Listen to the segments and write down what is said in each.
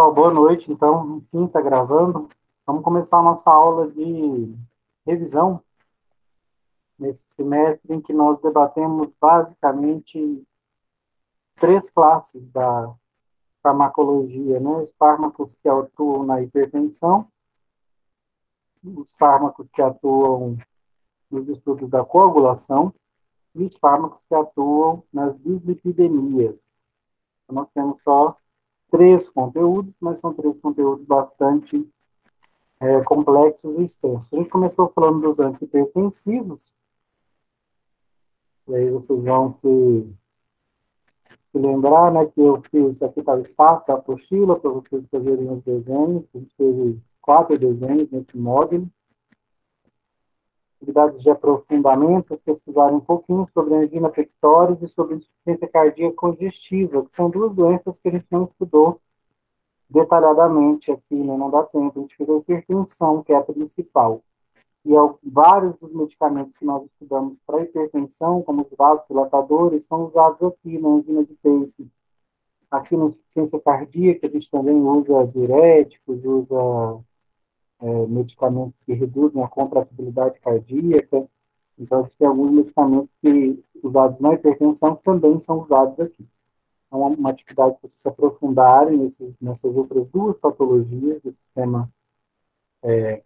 Pessoal, boa noite. Então, enfim, está gravando. Vamos começar a nossa aula de revisão nesse semestre em que nós debatemos basicamente três classes da farmacologia, né? Os fármacos que atuam na hipertensão, os fármacos que atuam nos estudos da coagulação e os fármacos que atuam nas dislipidemias. Então, nós temos só três conteúdos, mas são três conteúdos bastante complexos e extensos. A gente começou falando dos antihipertensivos, e aí vocês vão se lembrar, né, que eu fiz, aqui está o espaço da apostila, para vocês fazerem os desenhos. A gente teve 4 desenhos nesse módulo. Atividades de aprofundamento, pesquisar um pouquinho sobre angina pectoris e sobre insuficiência cardíaca congestiva, que são duas doenças que a gente não estudou detalhadamente aqui, né, não dá tempo. A gente fez a hipertensão, que é a principal. E vários dos medicamentos que nós estudamos para hipertensão, como os vasodilatadores, são usados aqui na angina de peito. Aqui na insuficiência cardíaca, a gente também usa diuréticos, usa medicamentos que reduzem a contratibilidade cardíaca. Então, a gente tem alguns medicamentos que, usados na hipertensão, que também são usados aqui. É uma atividade para se aprofundarem nessas outras duas patologias do sistema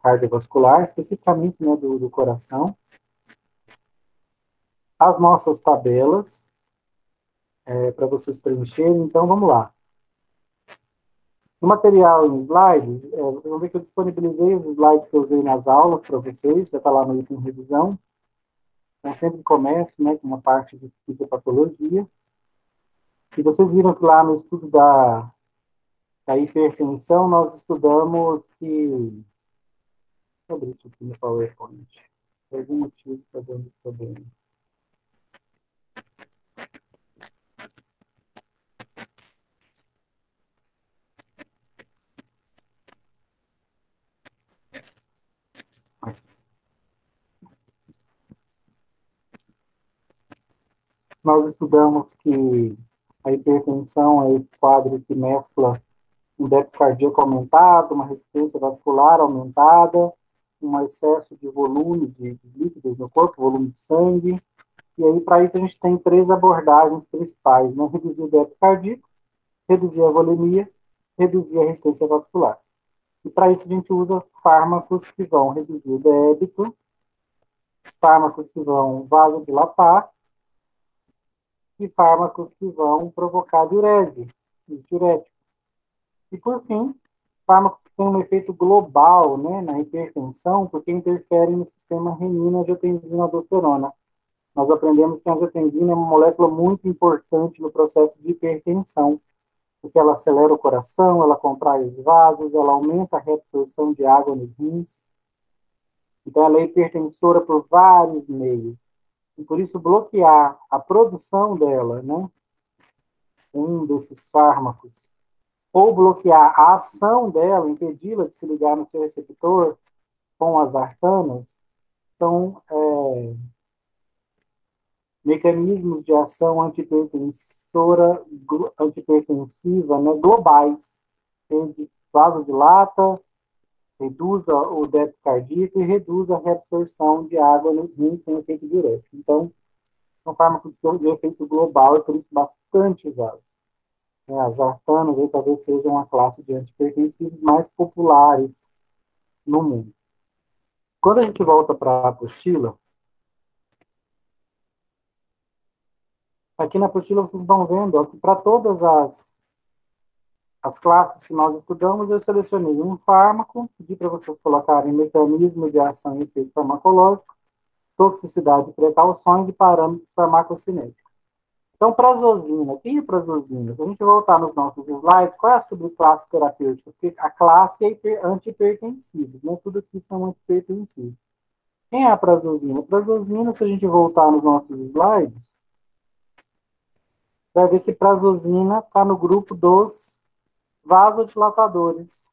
cardiovascular, especificamente, né, do coração. As nossas tabelas, para vocês preencherem. Então, vamos lá. No material em slides, vocês vão ver que eu disponibilizei os slides que eu usei nas aulas para vocês, já está lá no item revisão. Então, sempre começo, né, com uma parte de fisiopatologia. E vocês viram que lá no estudo da hipertensão, nós estudamos que... Deixa eu abrir isso aqui no PowerPoint. Por algum motivo está dando problema. Nós estudamos que a hipertensão é esse quadro que mescla um débito cardíaco aumentado, uma resistência vascular aumentada, um excesso de volume de líquidos no corpo, volume de sangue. E aí, para isso, a gente tem três abordagens principais, né? Reduzir o débito cardíaco, reduzir a volemia, reduzir a resistência vascular. E para isso, a gente usa fármacos que vão reduzir o débito, fármacos que vão vasodilatar e fármacos que vão provocar diurese, diuréticos. E, por fim, fármacos que têm um efeito global, né, na hipertensão, porque interferem no sistema renina-angiotensina-aldosterona. Nós aprendemos que a angiotensina é uma molécula muito importante no processo de hipertensão, porque ela acelera o coração, ela contrai os vasos, ela aumenta a reabsorção de água nos rins. Então, ela é hipertensora por vários meios. E por isso, bloquear a produção dela, né, um desses fármacos, ou bloquear a ação dela, impedi-la de se ligar no seu receptor com as artanas, são mecanismos de ação antipertensiva, né, globais. Ele vasodilata, reduz o débito cardíaco e reduz a reabsorção de água nos rins sem efeito direto. Então, são fármacos de efeito global e por isso bastante usados. As artanas talvez sejam uma classe de antipertensivos mais populares no mundo. Quando a gente volta para a apostila, aqui na apostila vocês estão vendo ó, que para todas as classes que nós estudamos, eu selecionei um fármaco, pedi para vocês colocarem mecanismo de ação e efeito farmacológico, toxicidade e precauções e parâmetros farmacocinéticos. Então, prazosina. Quem é prazosina? Se a gente voltar nos nossos slides, qual é a subclasse terapêutica? Porque a classe é antihipertensiva, né? Tudo aqui são antihipertensivos. Quem é a prazosina? A prazosina, se a gente voltar nos nossos slides, vai ver que prazosina está no grupo dos vasodilatadores,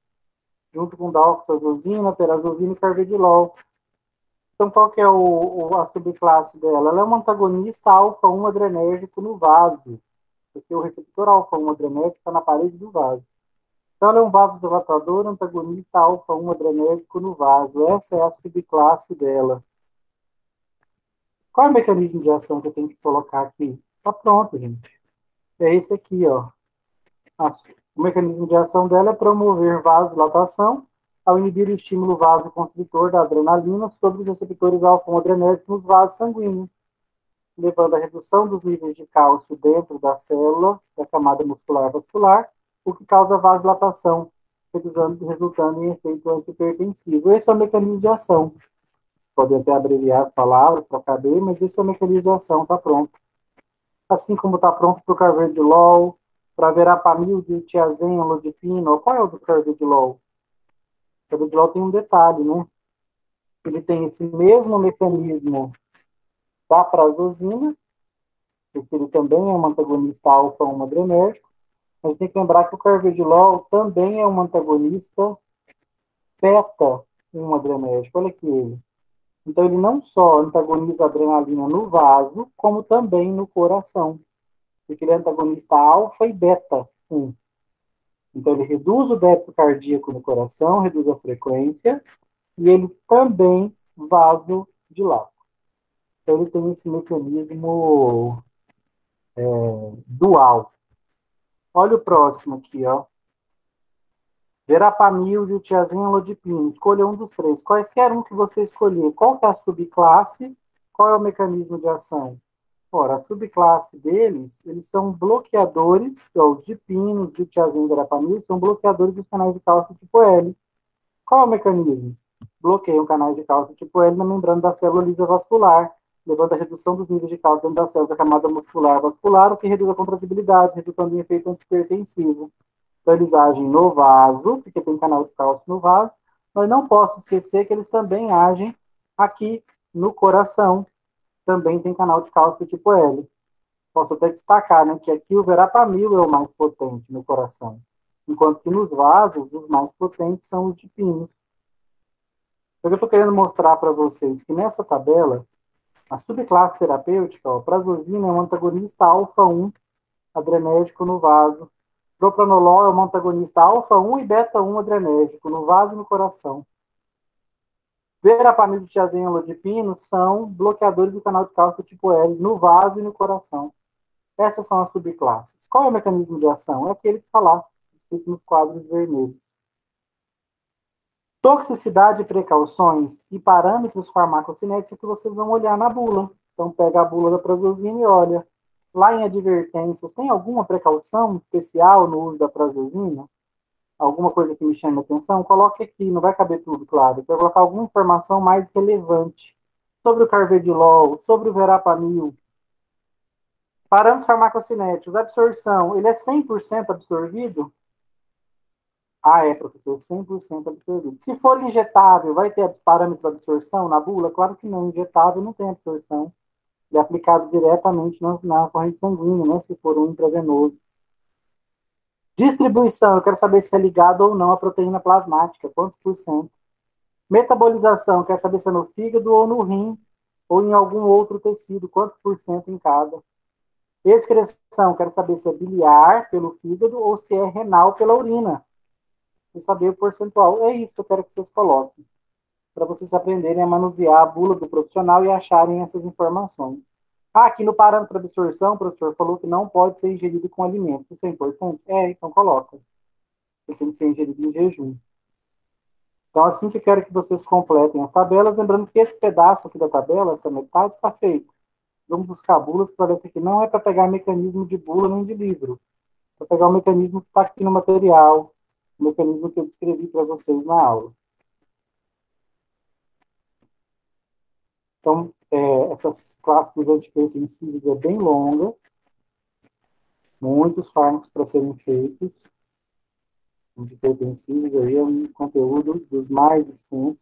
junto com doxazosina, perazosina e carvedilol. Então, qual que é a subclasse dela? Ela é um antagonista alfa-1 adrenérgico no vaso, porque o receptor alfa-1 adrenérgico está na parede do vaso. Então, ela é um vasodilatador antagonista alfa-1 adrenérgico no vaso. Essa é a subclasse dela. Qual é o mecanismo de ação que eu tenho que colocar aqui? Tá pronto, gente. É esse aqui, ó. O mecanismo de ação dela é promover vasodilatação ao inibir o estímulo vasoconstritor da adrenalina sobre os receptores alfa-1 adrenérgicos nos vasos sanguíneos, levando à redução dos níveis de cálcio dentro da célula, da camada muscular vascular, o que causa vasodilatação, resultando em efeito antihipertensivo. Esse é o mecanismo de ação. Podem até abreviar as palavras para caber, mas esse é o mecanismo de ação, está pronto. Assim como está pronto para o carvedilol, para verapamil, diltiazem, lodipino. Qual é o do carvedilol? O carvedilol tem um detalhe, né? Ele tem esse mesmo mecanismo da prazosina, porque ele também é um antagonista alfa-1 adrenérgico, mas tem que lembrar que o carvedilol também é um antagonista beta-1 adrenérgico. Olha aqui ele. Então, ele não só antagoniza a adrenalina no vaso, como também no coração. Porque ele é antagonista alfa e beta 1. Então, ele reduz o débito cardíaco no coração, reduz a frequência, e ele também vasodilata. Então, ele tem esse mecanismo dual. Olha o próximo aqui, ó. Verapamil, diltiazem, lodipino. Escolha um dos três. Quaisquer um que você escolher. Qual que é a subclasse? Qual é o mecanismo de ação? Ora, a subclasse deles, eles são bloqueadores, os dipinos, diltiazem e verapamil, são bloqueadores dos canais de cálcio tipo L. Qual é o mecanismo? Bloqueiam canais de cálcio tipo L na membrana da célula lisa vascular, levando à redução dos níveis de cálcio dentro da célula da camada muscular vascular, o que reduz a contratibilidade, resultando em efeito antihipertensivo. Então, eles agem no vaso, porque tem canal de cálcio no vaso, mas não posso esquecer que eles também agem aqui no coração, também tem canal de cálcio tipo L. Posso até destacar, né, que aqui o verapamil é o mais potente no coração, enquanto que nos vasos, os mais potentes são os dipinos. Eu estou querendo mostrar para vocês que nessa tabela, a subclasse terapêutica, a prazosina é um antagonista alfa-1 adrenérgico no vaso. Propranolol é um antagonista alfa-1 e beta-1 adrenérgico no vaso e no coração. Verapamil, diltiazem e lodipino são bloqueadores do canal de cálcio tipo L no vaso e no coração. Essas são as subclasses. Qual é o mecanismo de ação? É aquele que está lá, escrito nos quadros vermelhos. Toxicidade, precauções e parâmetros farmacocinéticos que vocês vão olhar na bula. Então, pega a bula da prazosina e olha. Lá em advertências, tem alguma precaução especial no uso da prazosina? Alguma coisa que me chame a atenção? Coloque aqui, não vai caber tudo, claro. Eu vou colocar alguma informação mais relevante sobre o carvedilol, sobre o verapamil. Parâmetros farmacocinéticos, absorção, ele é 100% absorvido? Ah, é, professor, 100% absorvido. Se for injetável, vai ter parâmetro de absorção na bula? Claro que não, injetável não tem absorção. Ele é aplicado diretamente na corrente sanguínea, né, se for um intravenoso. Distribuição, eu quero saber se é ligado ou não à proteína plasmática, quantos por cento. Metabolização, eu quero saber se é no fígado ou no rim, ou em algum outro tecido, quantos por cento em cada. Excreção, quero saber se é biliar pelo fígado ou se é renal pela urina. E saber o percentual. É isso que eu quero que vocês coloquem, para vocês aprenderem a manusear a bula do profissional e acharem essas informações. Ah, aqui no parâmetro de absorção, o professor falou que não pode ser ingerido com alimentos. Isso é importante? É, então coloca. Ele tem que ser ingerido em jejum. Então, assim que eu quero que vocês completem as tabelas, lembrando que esse pedaço aqui da tabela, essa metade, está feito. Vamos buscar bulas, para ver que não é para pegar mecanismo de bula nem de livro. É para pegar o mecanismo que está aqui no material, o mecanismo que eu descrevi para vocês na aula. Então, essas classes de antihipertensivos é bem longa, muitos fármacos para serem feitos. Antihipertensivos aí é um conteúdo dos mais extensos.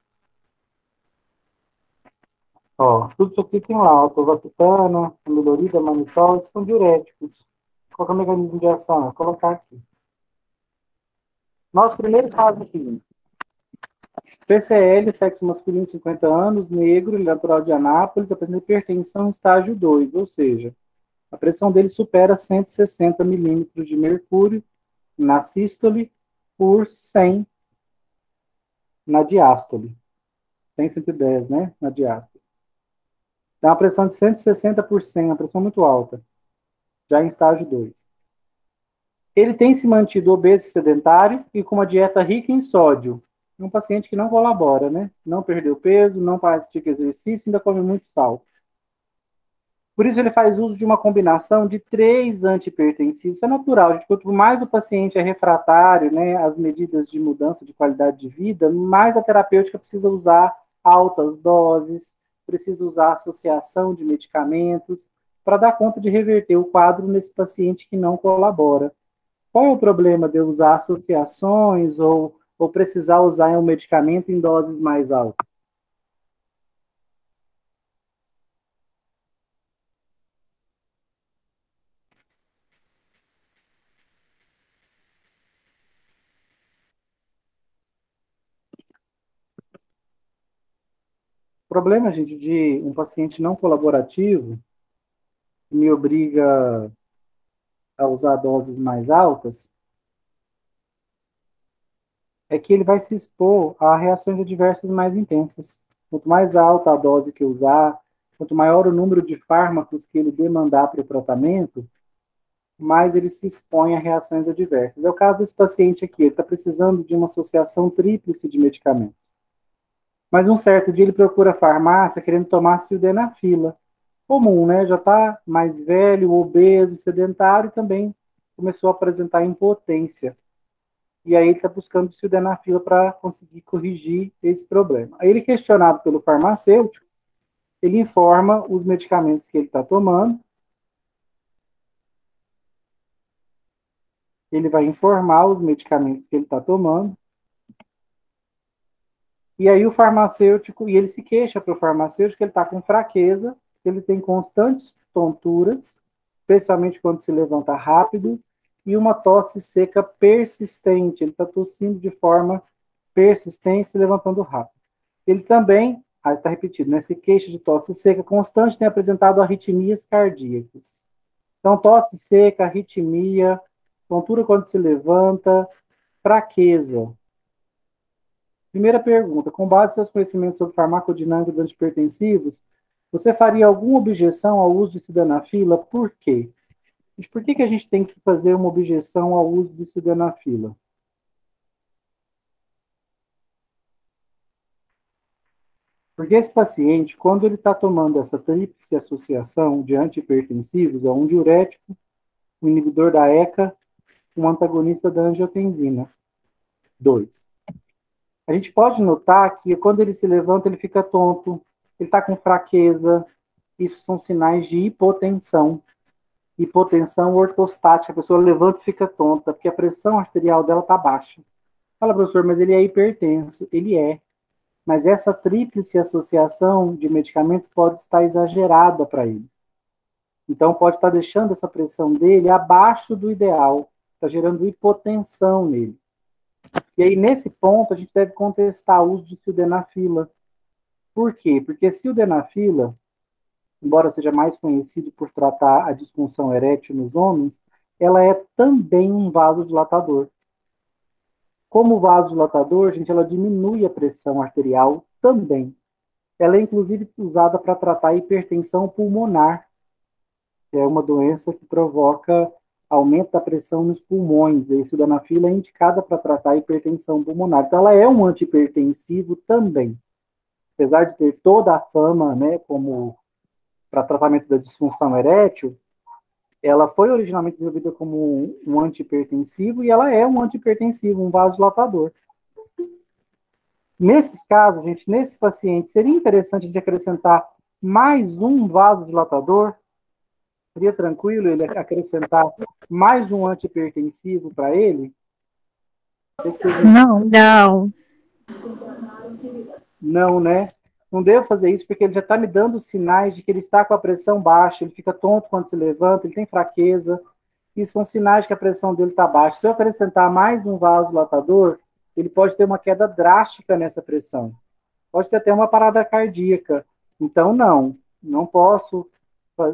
Ó, tudo isso aqui tem lá, atorvastatina, amilorida, mannitol, esses são diuréticos. Qual é o mecanismo de ação? Vou colocar aqui. Nosso primeiro caso aqui. PCL, sexo masculino, 50 anos, negro, natural de Anápolis, apresenta hipertensão estágio 2, ou seja, a pressão dele supera 160 milímetros de mercúrio na sístole por 100 na diástole. 100, 110, né? Na diástole. Dá uma pressão de 160 por 100, uma pressão muito alta, já em estágio 2. Ele tem se mantido obeso e sedentário e com uma dieta rica em sódio. É um paciente que não colabora, né? Não perdeu peso, não pratica exercício, ainda come muito sal. Por isso, ele faz uso de uma combinação de 3 antihipertensivos. Isso é natural, gente. Quanto mais o paciente é refratário, né, às medidas de mudança de qualidade de vida, mais a terapêutica precisa usar altas doses, precisa usar associação de medicamentos, para dar conta de reverter o quadro nesse paciente que não colabora. Qual é o problema de eu usar associações ou precisar usar um medicamento em doses mais altas? O problema, gente, de um paciente não colaborativo que me obriga a usar doses mais altas é que ele vai se expor a reações adversas mais intensas. Quanto mais alta a dose que eu usar, quanto maior o número de fármacos que ele demandar para o tratamento, mais ele se expõe a reações adversas. É o caso desse paciente aqui, ele está precisando de uma associação tríplice de medicamentos. Mas um certo dia ele procura a farmácia querendo tomar sildenafila. Comum, né? Já está mais velho, obeso, sedentário e também começou a apresentar impotência. E aí ele está buscando sildenafila para conseguir corrigir esse problema. Aí ele, questionado pelo farmacêutico, ele informa os medicamentos que ele está tomando, ele vai informar os medicamentos que ele está tomando, e aí o farmacêutico, e ele se queixa para o farmacêutico que ele está com fraqueza, ele tem constantes tonturas, especialmente quando se levanta rápido, e uma tosse seca persistente. Ele está tossindo de forma persistente, se levantando rápido. Ele também, aí está repetido, né, se queixa de tosse seca constante, tem apresentado arritmias cardíacas. Então, tosse seca, arritmia, tontura quando se levanta, fraqueza. Primeira pergunta: com base em seus conhecimentos sobre farmacodinâmica dos antipertensivos, você faria alguma objeção ao uso de sildenafila? Por quê? Por que a gente tem que fazer uma objeção ao uso de sildenafila? Porque esse paciente, quando ele está tomando essa tríplice associação de antihipertensivos, é um diurético, um inibidor da ECA, um antagonista da angiotensina 2. A gente pode notar que quando ele se levanta, ele fica tonto, ele está com fraqueza. Isso são sinais de hipotensão. Hipotensão ortostática. A pessoa levanta e fica tonta, porque a pressão arterial dela está baixa. Fala, professor, mas ele é hipertenso. Ele é. Mas essa tríplice associação de medicamentos pode estar exagerada para ele. Então, pode estar deixando essa pressão dele abaixo do ideal. Está gerando hipotensão nele. E aí, nesse ponto, a gente deve contestar o uso de sildenafila. Por quê? Porque sildenafila, embora seja mais conhecido por tratar a disfunção erétil nos homens, ela é também um vasodilatador. Como vasodilatador, gente, ela diminui a pressão arterial também. Ela é, inclusive, usada para tratar a hipertensão pulmonar, que é uma doença que provoca aumento da pressão nos pulmões. E a sildenafila é indicada para tratar a hipertensão pulmonar. Então, ela é um antihipertensivo também. Apesar de ter toda a fama, né, como para tratamento da disfunção erétil, ela foi originalmente desenvolvida como um antihipertensivo e ela é um antihipertensivo, um vasodilatador. Nesses casos, gente, nesse paciente, seria interessante a gente acrescentar mais um vasodilatador? Seria tranquilo ele acrescentar mais um antihipertensivo para ele? Não, não. Não, né? Não devo fazer isso porque ele já está me dando sinais de que ele está com a pressão baixa, ele fica tonto quando se levanta, ele tem fraqueza, e são sinais que a pressão dele está baixa. Se eu acrescentar mais um vasodilatador, ele pode ter uma queda drástica nessa pressão. Pode ter até uma parada cardíaca. Então, não posso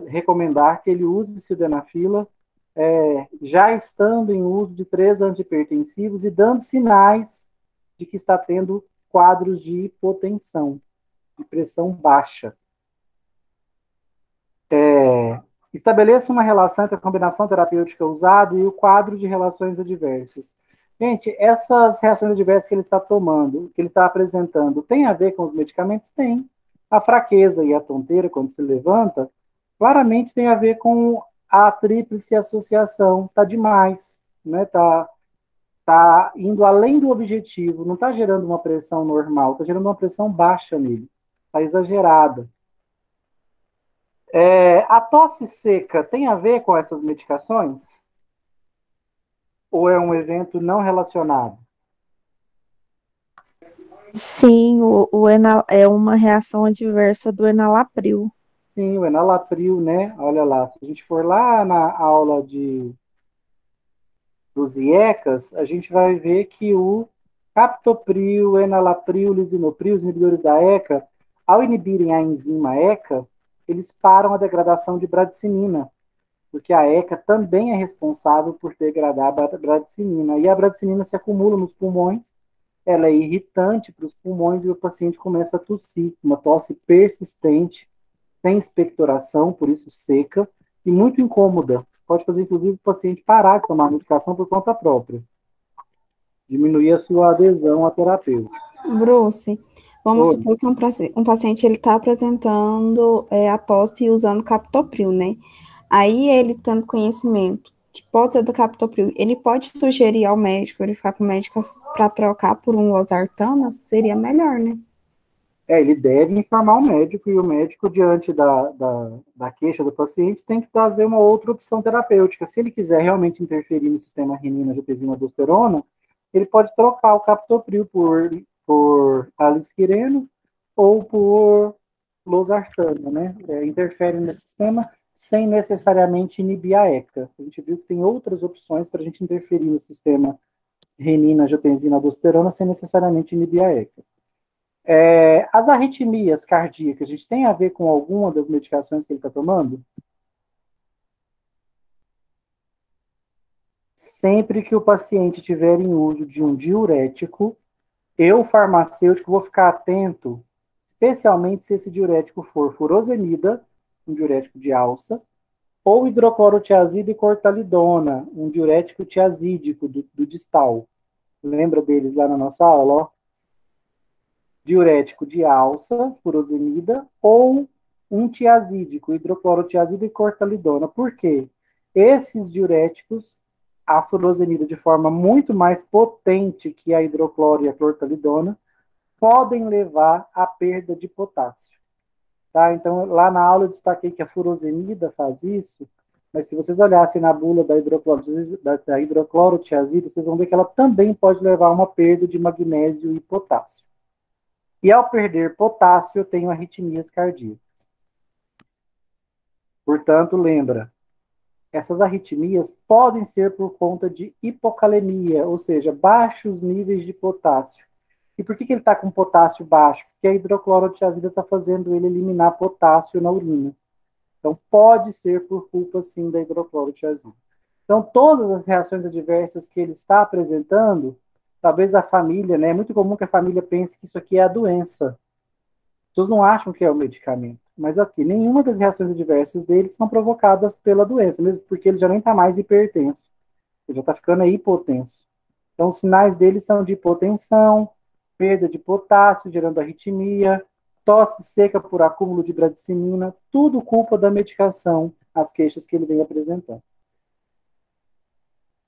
recomendar que ele use sildenafila já estando em uso de 3 antihipertensivos e dando sinais de que está tendo quadros de hipotensão, de pressão baixa. Estabeleça uma relação entre a combinação terapêutica usada e o quadro de relações adversas. Gente, essas reações adversas que ele está tomando, que ele está apresentando, tem a ver com os medicamentos? Tem. A fraqueza e a tonteira, quando se levanta, claramente tem a ver com a tríplice associação. Está demais, né? Tá indo além do objetivo, não está gerando uma pressão normal, está gerando uma pressão baixa nele. Está exagerada. A tosse seca tem a ver com essas medicações? Ou é um evento não relacionado? Sim, é uma reação adversa do enalapril. Sim, o enalapril, né? Olha lá, se a gente for lá na aula dos IECAS, a gente vai ver que o captopril, enalapril, lisinopril, os inibidores da ECA, ao inibirem a enzima ECA, eles param a degradação de bradicinina, porque a ECA também é responsável por degradar a bradicinina. E a bradicinina se acumula nos pulmões, ela é irritante para os pulmões e o paciente começa a tossir, uma tosse persistente, sem expectoração, por isso seca, e muito incômoda. Pode fazer, inclusive, o paciente parar de tomar a medicação por conta própria, diminuir a sua adesão à terapêutica. Bruce, vamos Oi. supor que um paciente ele está apresentando a tosse usando captopril, né? Aí ele tendo conhecimento que pode ser do captopril, ele pode sugerir ao médico, ele ficar com o médico para trocar por um losartana, seria melhor, né? Ele deve informar o médico, e o médico, diante da queixa do paciente, tem que trazer uma outra opção terapêutica. Se ele quiser realmente interferir no sistema renina-angiotensina-aldosterona, ele pode trocar o captopril por alisquireno ou por losartana, né? Interfere no sistema sem necessariamente inibir a ECA. A gente viu que tem outras opções para a gente interferir no sistema renina-angiotensina-aldosterona sem necessariamente inibir a ECA. As arritmias cardíacas, a gente tem a ver com alguma das medicações que ele está tomando? Sempre que o paciente tiver em uso de um diurético, eu, farmacêutico, vou ficar atento, especialmente se esse diurético for furosemida, um diurético de alça, ou hidroclorotiazida e cortalidona, um diurético tiazídico do distal. Lembra deles lá na nossa aula? Ó? Diurético de alça, furosemida, ou um tiazídico, hidroclorotiazida e cortalidona. Por quê? Esses diuréticos, a furosemida de forma muito mais potente que a hidrocloro e a cortalidona, podem levar à perda de potássio. Tá? Então, lá na aula eu destaquei que a furosemida faz isso, mas se vocês olhassem na bula da hidroclorotiazida, vocês vão ver que ela também pode levar a uma perda de magnésio e potássio. E ao perder potássio, eu tenho arritmias cardíacas. Portanto, lembra, essas arritmias podem ser por conta de hipocalemia, ou seja, baixos níveis de potássio. E por que ele está com potássio baixo? Porque a hidroclorotiazida está fazendo ele eliminar potássio na urina. Então, pode ser por culpa, sim, da hidroclorotiazida. Então, todas as reações adversas que ele está apresentando, talvez a família, né? É muito comum que a família pense que isso aqui é a doença. As pessoas não acham que é o medicamento. Mas aqui, nenhuma das reações adversas dele são provocadas pela doença, mesmo porque ele já nem está mais hipertenso. Ele já está ficando aí hipotenso. Então, os sinais dele são de hipotensão, perda de potássio, gerando arritmia, tosse seca por acúmulo de bradicinina, tudo culpa da medicação, as queixas que ele vem apresentando.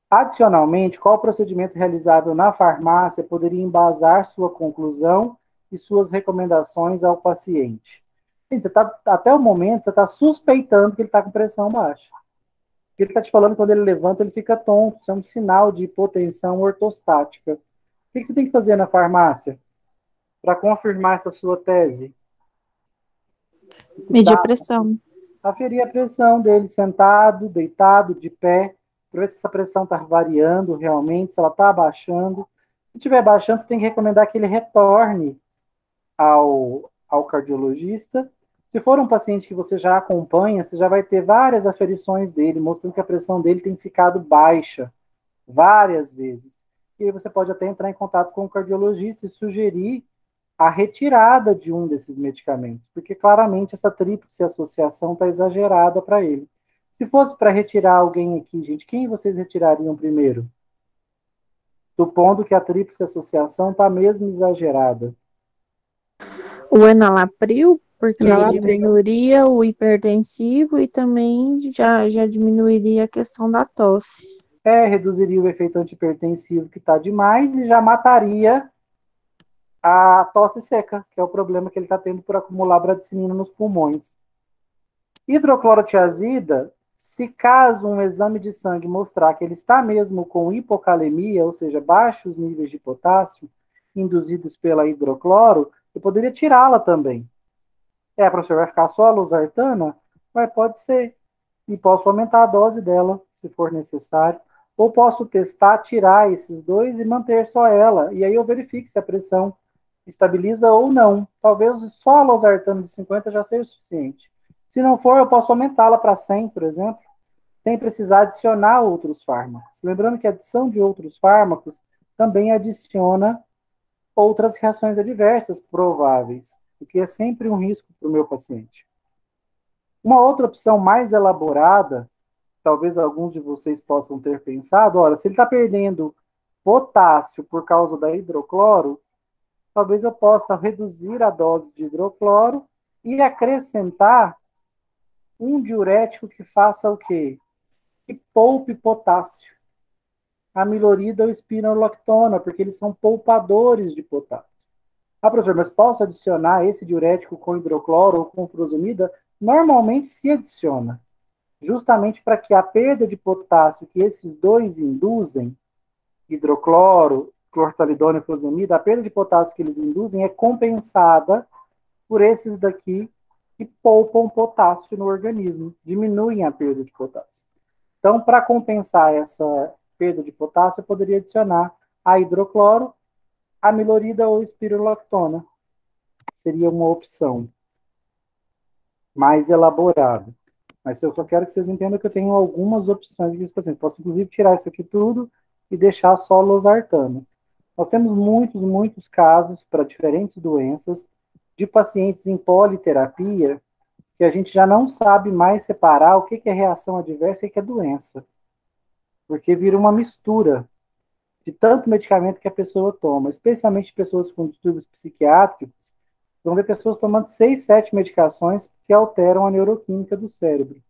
Adicionalmente, qual procedimento realizável na farmácia poderia embasar sua conclusão e suas recomendações ao paciente? Gente, até o momento, você está suspeitando que ele está com pressão baixa. Ele está te falando que quando ele levanta, ele fica tonto. Isso é um sinal de hipotensão ortostática. O que você tem que fazer na farmácia para confirmar essa sua tese? Medir a pressão. Aferir a pressão dele sentado, deitado, de pé, para ver se essa pressão está variando realmente, se ela está abaixando. Se estiver baixando, você tem que recomendar que ele retorne ao cardiologista Se for um paciente que você já acompanha, você já vai ter várias aferições dele, mostrando que a pressão dele tem ficado baixa várias vezes. E aí você pode até entrar em contato com o cardiologista e sugerir a retirada de um desses medicamentos, porque claramente essa tríplice associação está exagerada para ele. Se fosse para retirar alguém aqui, gente, quem vocês retirariam primeiro? Supondo que a tríplice associação está mesmo exagerada. O enalapril, porque Enalapril. diminuiria o hipertensivo e também já diminuiria a questão da tosse. Reduziria o efeito antihipertensivo que está demais e já mataria a tosse seca, que é o problema que ele está tendo por acumular bradicinina nos pulmões. Hidroclorotiazida, se caso um exame de sangue mostrar que ele está mesmo com hipocalemia, ou seja, baixos níveis de potássio induzidos pela hidrocloro, eu poderia tirá-la também. Professor, vai ficar só a losartana? Pode ser. E posso aumentar a dose dela, se for necessário. Ou posso testar, tirar esses dois e manter só ela. E aí eu verifico se a pressão estabiliza ou não. Talvez só a losartana de 50 já seja o suficiente. Se não for, eu posso aumentá-la para 100, por exemplo, sem precisar adicionar outros fármacos. Lembrando que a adição de outros fármacos também adiciona outras reações adversas prováveis, o que é sempre um risco para o meu paciente. Uma outra opção mais elaborada, talvez alguns de vocês possam ter pensado, olha, se ele está perdendo potássio por causa da hidrocloro, talvez eu possa reduzir a dose de hidrocloro e acrescentar um diurético que faça o quê? Que poupe potássio. Amilorida ou espironolactona, porque eles são poupadores de potássio. Professor, mas posso adicionar esse diurético com hidrocloro ou com furosemida? Normalmente se adiciona, justamente para que a perda de potássio que esses dois induzem, hidrocloro, clortalidona e furosemida, a perda de potássio que eles induzem é compensada por esses daqui que poupam potássio no organismo, diminuem a perda de potássio. Então, para compensar essa perda de potássio, eu poderia adicionar a hidrocloro, amilorida ou espirulactona. Seria uma opção mais elaborada. Mas eu só quero que vocês entendam que eu tenho algumas opções de pacientes. Posso, inclusive, tirar isso aqui tudo e deixar só losartana. Nós temos muitos casos para diferentes doenças de pacientes em politerapia que a gente já não sabe mais separar o que é reação adversa e o que é doença. Porque vira uma mistura de tanto medicamento que a pessoa toma, especialmente pessoas com distúrbios psiquiátricos, vão ver pessoas tomando 6, 7 medicações que alteram a neuroquímica do cérebro.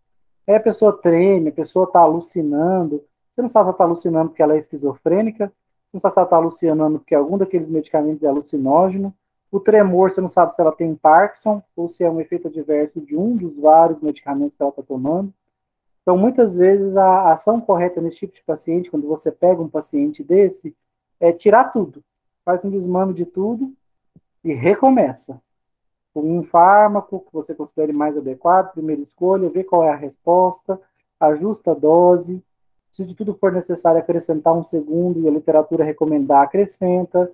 Aí a pessoa treme, a pessoa está alucinando, você não sabe se ela está alucinando porque ela é esquizofrênica, você não sabe se ela está alucinando porque algum daqueles medicamentos é alucinógeno, o tremor, você não sabe se ela tem Parkinson ou se é um efeito adverso de um dos vários medicamentos que ela está tomando. Então, muitas vezes, a ação correta nesse tipo de paciente, quando você pega um paciente desse, é tirar tudo. Faz um desmame de tudo e recomeça. Com um fármaco que você considere mais adequado, primeira escolha, vê qual é a resposta, ajusta a dose. Se de tudo for necessário acrescentar um segundo e a literatura recomendar, acrescenta.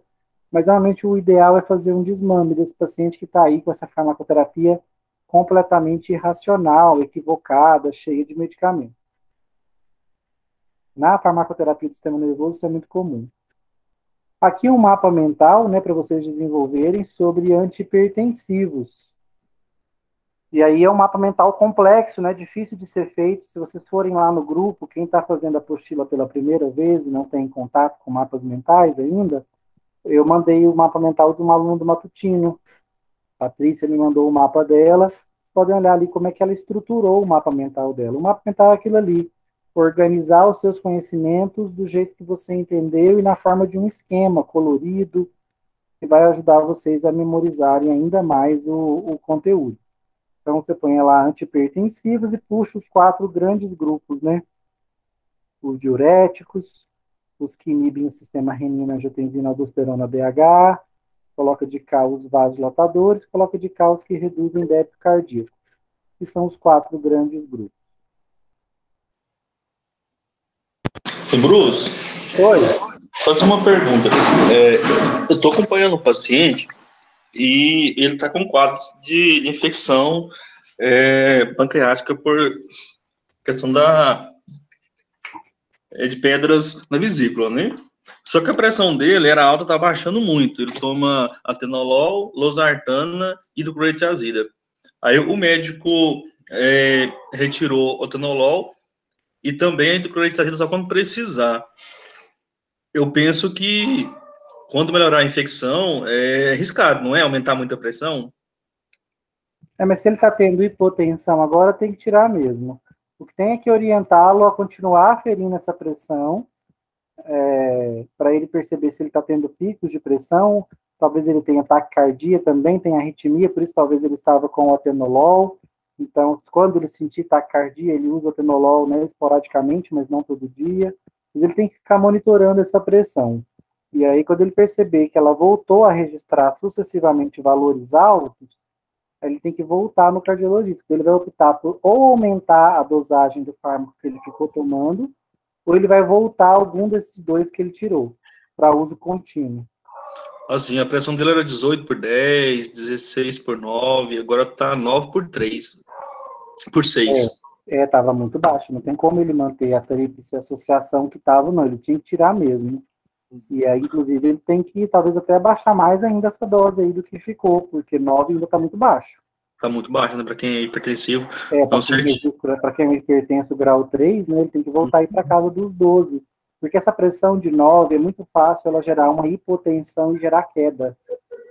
Mas, normalmente, o ideal é fazer um desmame desse paciente que está aí com essa farmacoterapia completamente irracional, equivocada, cheia de medicamentos. Na farmacoterapia do sistema nervoso, isso é muito comum. Aqui um mapa mental, né, para vocês desenvolverem sobre antihipertensivos. E aí é um mapa mental complexo, né, difícil de ser feito. Se vocês forem lá no grupo, quem está fazendo a apostila pela primeira vez e não tem contato com mapas mentais ainda, eu mandei o mapa mental de um aluno do matutino. A Patrícia me mandou o mapa dela. Vocês podem olhar ali como é que ela estruturou o mapa mental dela. O mapa mental é aquilo ali, organizar os seus conhecimentos do jeito que você entendeu e na forma de um esquema colorido, que vai ajudar vocês a memorizarem ainda mais o conteúdo. Então, você põe lá antihipertensivos e puxa os 4 grandes grupos, né? Os diuréticos, os que inibem o sistema renina, angiotensina, aldosterona, BH, coloca de cá os vasodilatadores, coloca de cá os que reduzem débito cardíaco, que são os 4 grandes grupos. Bruce, Oi. fazer uma pergunta. Eu estou acompanhando o paciente e ele está com quadros de infecção pancreática por questão de pedras na vesícula, né? Só que a pressão dele era alta, tá baixando muito. Ele toma atenolol, losartana e hidroclorotiazida. Aí o médico retirou o atenolol e também a hidroclorotiazida só quando precisar. Eu penso que quando melhorar a infecção é arriscado, não é? Aumentar muito a pressão. Mas se ele está tendo hipotensão agora, tem que tirar mesmo. O que tem é que orientá-lo a continuar aferindo essa pressão, para ele perceber se ele está tendo picos de pressão, talvez ele tenha taquicardia também, tenha arritmia, por isso talvez ele estava com o atenolol. Então, quando ele sentir taquicardia, ele usa o atenolol, né, esporadicamente, mas não todo dia. Ele tem que ficar monitorando essa pressão. E aí, quando ele perceber que ela voltou a registrar sucessivamente valores altos, ele tem que voltar no cardiologista. Ele vai optar por ou aumentar a dosagem do fármaco que ele ficou tomando, ou ele vai voltar algum desses dois que ele tirou, para uso contínuo. Assim, a pressão dele era 18/10, 16/9, agora tá 9/3, por 6. Estava muito baixo, não tem como ele manter a tríplice associação que estava, não, ele tinha que tirar mesmo. E aí, inclusive, ele tem que talvez até baixar mais ainda essa dose aí do que ficou, porque 9 ainda está muito baixo. Tá muito baixo, né, para quem é hipertensivo. Para quem é hipertenso grau 3, né, ele tem que voltar aí para casa dos 12. Porque essa pressão de 9 é muito fácil ela gerar uma hipotensão e gerar queda.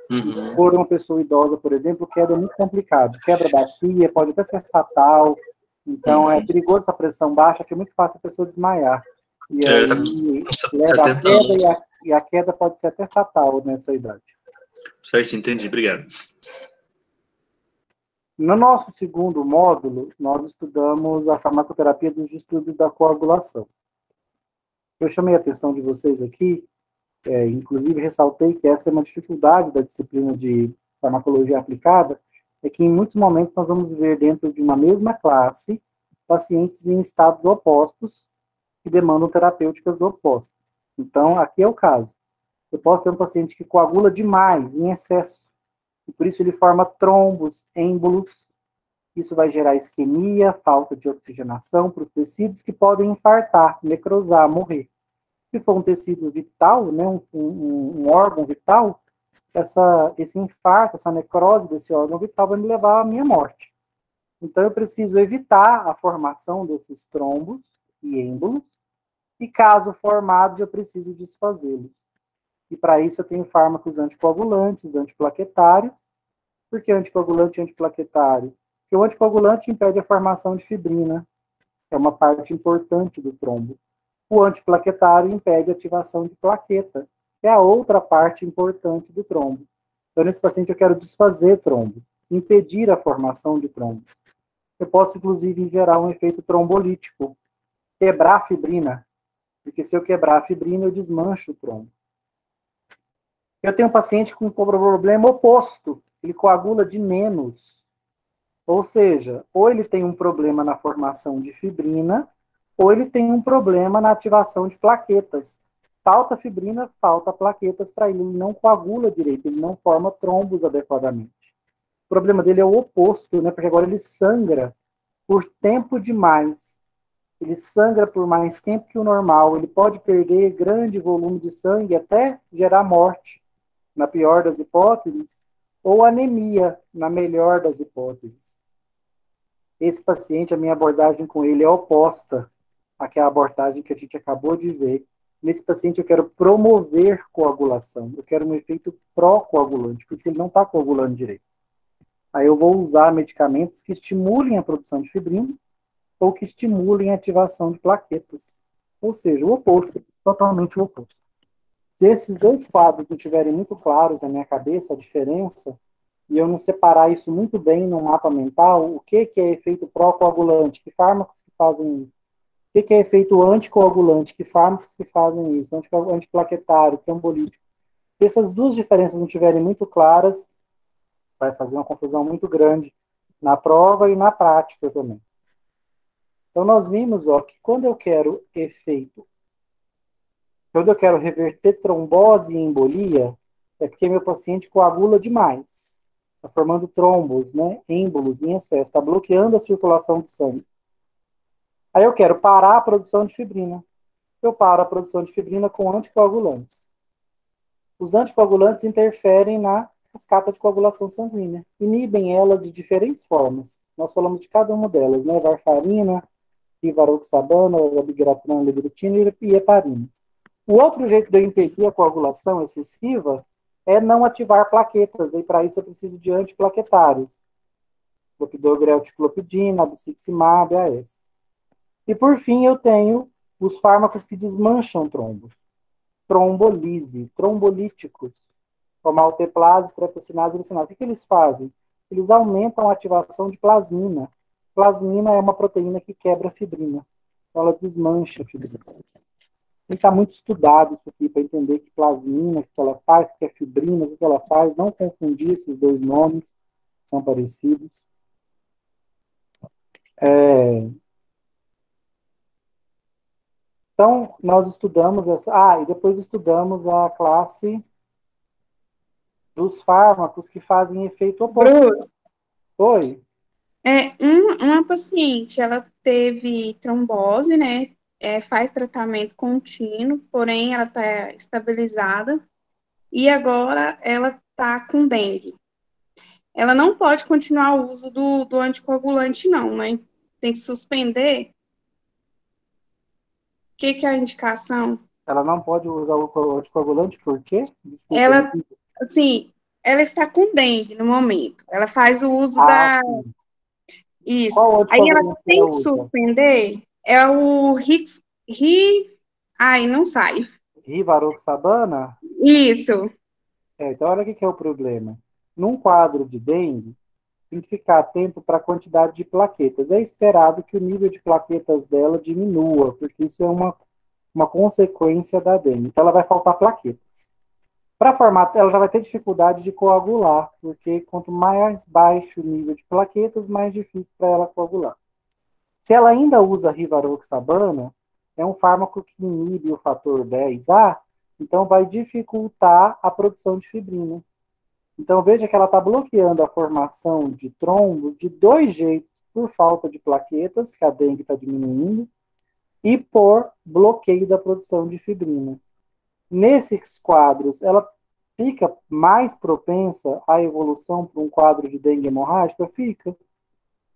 Se for uma pessoa idosa, por exemplo, queda é muito complicado. Quebra bacia, pode até ser fatal. Então, é perigoso essa pressão baixa, que é muito fácil a pessoa desmaiar. E aí, leva a queda e a queda pode ser até fatal nessa idade. Certo, entendi. Obrigado. No nosso segundo módulo, nós estudamos a farmacoterapia dos distúrbios da coagulação. Eu chamei a atenção de vocês aqui, inclusive ressaltei que essa é uma dificuldade da disciplina de farmacologia aplicada, é que em muitos momentos nós vamos ver dentro de uma mesma classe pacientes em estados opostos que demandam terapêuticas opostas. Então, aqui é o caso. Eu posso ter um paciente que coagula demais, em excesso, e por isso ele forma trombos, êmbolos. Isso vai gerar isquemia, falta de oxigenação para os tecidos que podem infartar, necrosar, morrer. Se for um tecido vital, né, um órgão vital, esse infarto, essa necrose desse órgão vital vai me levar à minha morte. Então, eu preciso evitar a formação desses trombos e êmbolos, e caso formados, eu preciso desfazê-los. E para isso eu tenho fármacos anticoagulantes, antiplaquetários. Por que anticoagulante e antiplaquetário? Porque o anticoagulante impede a formação de fibrina, que é uma parte importante do trombo. O antiplaquetário impede a ativação de plaqueta, que é a outra parte importante do trombo. Então, nesse paciente, eu quero desfazer trombo, impedir a formação de trombo. Eu posso, inclusive, gerar um efeito trombolítico, quebrar a fibrina, porque se eu quebrar a fibrina, eu desmancho o trombo. Eu tenho um paciente com um problema oposto, ele coagula de menos. Ou seja, ou ele tem um problema na formação de fibrina, ou ele tem um problema na ativação de plaquetas. Falta fibrina, falta plaquetas para ele não coagula direito, ele não forma trombos adequadamente. O problema dele é o oposto, né? Porque agora ele sangra por tempo demais. Ele sangra por mais tempo que o normal, ele pode perder grande volume de sangue até gerar morte, na pior das hipóteses, ou anemia, na melhor das hipóteses. Esse paciente, a minha abordagem com ele é oposta àquela abordagem que a gente acabou de ver. Nesse paciente eu quero promover coagulação, eu quero um efeito pró-coagulante, porque ele não está coagulando direito. Aí eu vou usar medicamentos que estimulem a produção de fibrina ou que estimulem a ativação de plaquetas. Ou seja, o oposto, totalmente o oposto. Se esses dois quadros não estiverem muito claros na minha cabeça, a diferença, e eu não separar isso muito bem no mapa mental, o que é efeito pró-coagulante, que fármacos que fazem isso, o que é efeito anticoagulante, que fármacos que fazem isso, antiplaquetário, trombolítico. Se essas duas diferenças não estiverem muito claras, vai fazer uma confusão muito grande na prova e na prática também. Então, nós vimos que quando eu quero reverter trombose e embolia, É porque meu paciente coagula demais. Está formando trombos, né? Êmbolos em excesso. Está bloqueando a circulação do sangue. Aí eu quero parar a produção de fibrina. Eu paro a produção de fibrina com anticoagulantes. Os anticoagulantes interferem na cascata de coagulação sanguínea. Inibem ela de diferentes formas. Nós falamos de cada uma delas, né? Varfarina, rivaroxabana, abigratrona, lebrutina e heparinas. O outro jeito de eu impedir a coagulação excessiva é não ativar plaquetas, e para isso eu preciso de antiplaquetários. Clopidogrel, clopidina, abciximab, AS. E por fim eu tenho os fármacos que desmancham trombos. Trombolise, trombolíticos, como alteplase, streptocinase e glucinase. O que eles fazem? Eles aumentam a ativação de plasmina. Plasmina é uma proteína que quebra a fibrina. Então ela desmancha a fibrina. Tem que estar muito estudado isso aqui para entender que plasmina, o que ela faz, o que é fibrina, o que ela faz. Não confundir esses dois nomes, são parecidos. Então, nós estudamos essa... e depois estudamos a classe dos fármacos que fazem efeito oposto. Bruce, Oi? uma paciente, ela teve trombose, né? Faz tratamento contínuo, porém ela está estabilizada e agora ela está com dengue. Ela não pode continuar o uso do anticoagulante, não, né? Tem que suspender. O que é a indicação? Ela não pode usar o anticoagulante por quê? Desculpa, Ela, assim, ela está com dengue no momento. Ela faz o uso sim. Isso. Qual Aí ela anticoagulante tem ela que usa? suspender. É o Ai, não sai. Rivaroxabana? Isso. Então, olha o que é o problema. Num quadro de dengue, tem que ficar atento para a quantidade de plaquetas. É esperado que o nível de plaquetas dela diminua, porque isso é uma consequência da dengue. Então, ela vai faltar plaquetas. Para formar, ela já vai ter dificuldade de coagular, porque quanto mais baixo o nível de plaquetas, mais difícil para ela coagular. Se ela ainda usa rivaroxabana, é um fármaco que inibe o fator 10A, então vai dificultar a produção de fibrina. Então veja que ela está bloqueando a formação de trombo de dois jeitos, por falta de plaquetas, que a dengue está diminuindo, e por bloqueio da produção de fibrina. Nesses quadros, ela fica mais propensa à evolução para um quadro de dengue hemorrágica? Fica.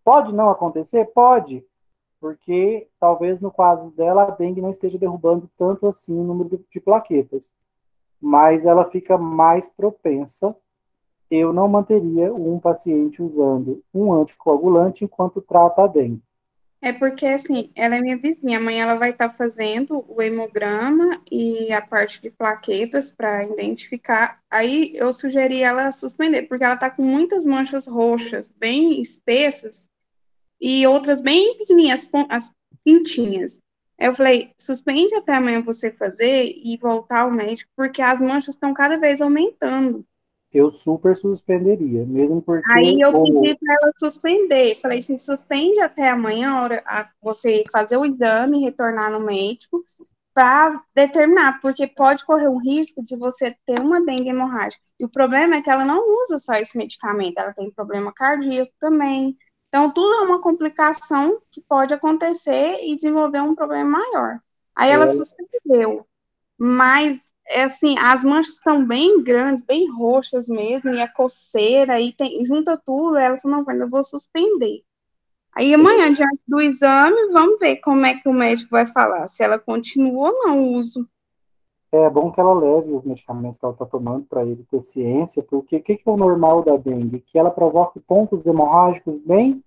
Pode não acontecer? Pode, porque talvez no caso dela a dengue não esteja derrubando tanto assim o número de plaquetas, mas ela fica mais propensa. Eu não manteria um paciente usando um anticoagulante enquanto trata a dengue. É porque, assim, ela é minha vizinha. Amanhã ela vai estar fazendo o hemograma e a parte de plaquetas para identificar. Aí eu sugeri ela suspender, porque ela está com muitas manchas roxas, bem espessas, e outras bem pequenininhas, as pintinhas. Aí eu falei, suspende até amanhã você fazer e voltar ao médico, porque as manchas estão cada vez aumentando. Eu super suspenderia, mesmo porque Aí eu pedi para ela suspender. Falei assim, suspende até amanhã, você fazer o exame, retornar no médico, para determinar, porque pode correr um risco de você ter uma dengue hemorrágica. E o problema é que ela não usa só esse medicamento, ela tem problema cardíaco também. Então, tudo é uma complicação que pode acontecer e desenvolver um problema maior. Aí ela suspendeu, mas assim, as manchas estão bem grandes, bem roxas mesmo, e a coceira, e junta tudo, ela falou, não, eu vou suspender. Aí amanhã, diante do exame, vamos ver como é que o médico vai falar, se ela continua ou não o uso. É bom que ela leve os medicamentos que ela está tomando para ele ter ciência, porque o que é o normal da dengue? Que ela provoca pontos hemorrágicos bem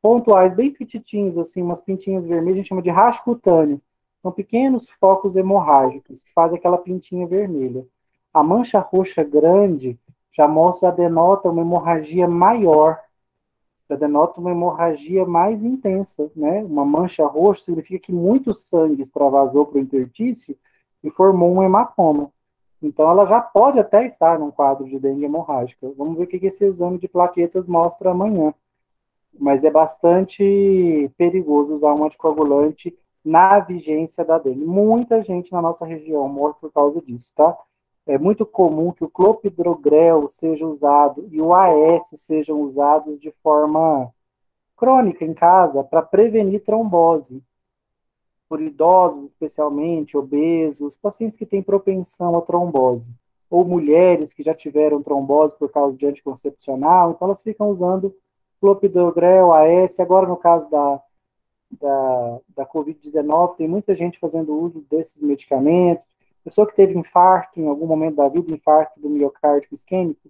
pontuais, bem petitinhos, assim, umas pintinhas vermelhas, a gente chama de rasgo cutâneo. São pequenos focos hemorrágicos que fazem aquela pintinha vermelha. A mancha roxa grande já mostra, já denota uma hemorragia maior, já denota uma hemorragia mais intensa, né? Uma mancha roxa significa que muito sangue extravasou para o interstício e formou um hematoma. Então, ela já pode até estar num quadro de dengue hemorrágica. Vamos ver o que esse exame de plaquetas mostra amanhã. Mas é bastante perigoso usar um anticoagulante na vigência da dengue. Muita gente na nossa região morre por causa disso, tá? É muito comum que o clopidogrel seja usado e o AS sejam usados de forma crônica em casa para prevenir trombose, por idosos especialmente, obesos, pacientes que têm propensão à trombose, ou mulheres que já tiveram trombose por causa de anticoncepcional, então elas ficam usando clopidogrel, AS, agora no caso da Covid-19, tem muita gente fazendo uso desses medicamentos, pessoa que teve infarto em algum momento da vida, infarto do miocárdio isquêmico,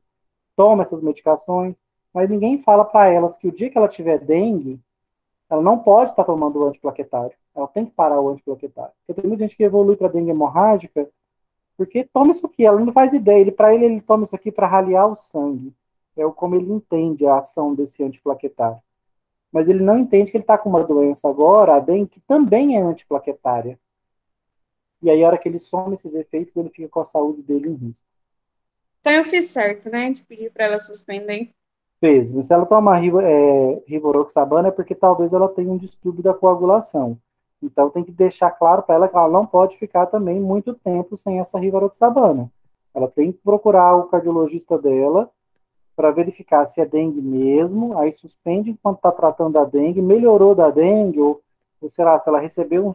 toma essas medicações, mas ninguém fala para elas que o dia que ela tiver dengue, ela não pode estar tomando o antiplaquetário. Ela tem que parar o antiplaquetário. Porque tem muita gente que evolui para dengue hemorrágica porque toma isso aqui, ela não faz ideia. Ele toma isso aqui para raliar o sangue. É como ele entende a ação desse antiplaquetário. Mas ele não entende que ele está com uma doença agora, a dengue, que também é antiplaquetária. E aí, a hora que ele soma esses efeitos, ele fica com a saúde dele em risco. Então eu fiz certo, né? De pedir para ela suspender. Fez. Se ela toma rivaroxabana é porque talvez ela tenha um distúrbio da coagulação. Então tem que deixar claro para ela que ela não pode ficar também muito tempo sem essa rivaroxabana. Ela tem que procurar o cardiologista dela para verificar se é dengue mesmo, aí suspende enquanto está tratando da dengue, melhorou da dengue, ou sei lá, se ela recebeu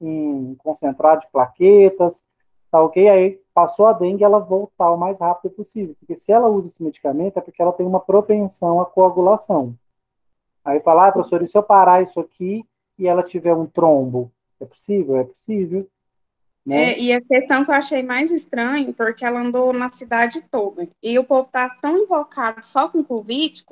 um concentrado de plaquetas, tá ok? Aí passou a dengue, ela voltar o mais rápido possível, porque se ela usa esse medicamento é porque ela tem uma propensão à coagulação. Aí fala, professor, e se eu parar isso aqui e ela tiver um trombo? É possível? É possível, né? E a questão que eu achei mais estranha, porque ela andou na cidade toda. E o povo tá tão invocado só com Covid,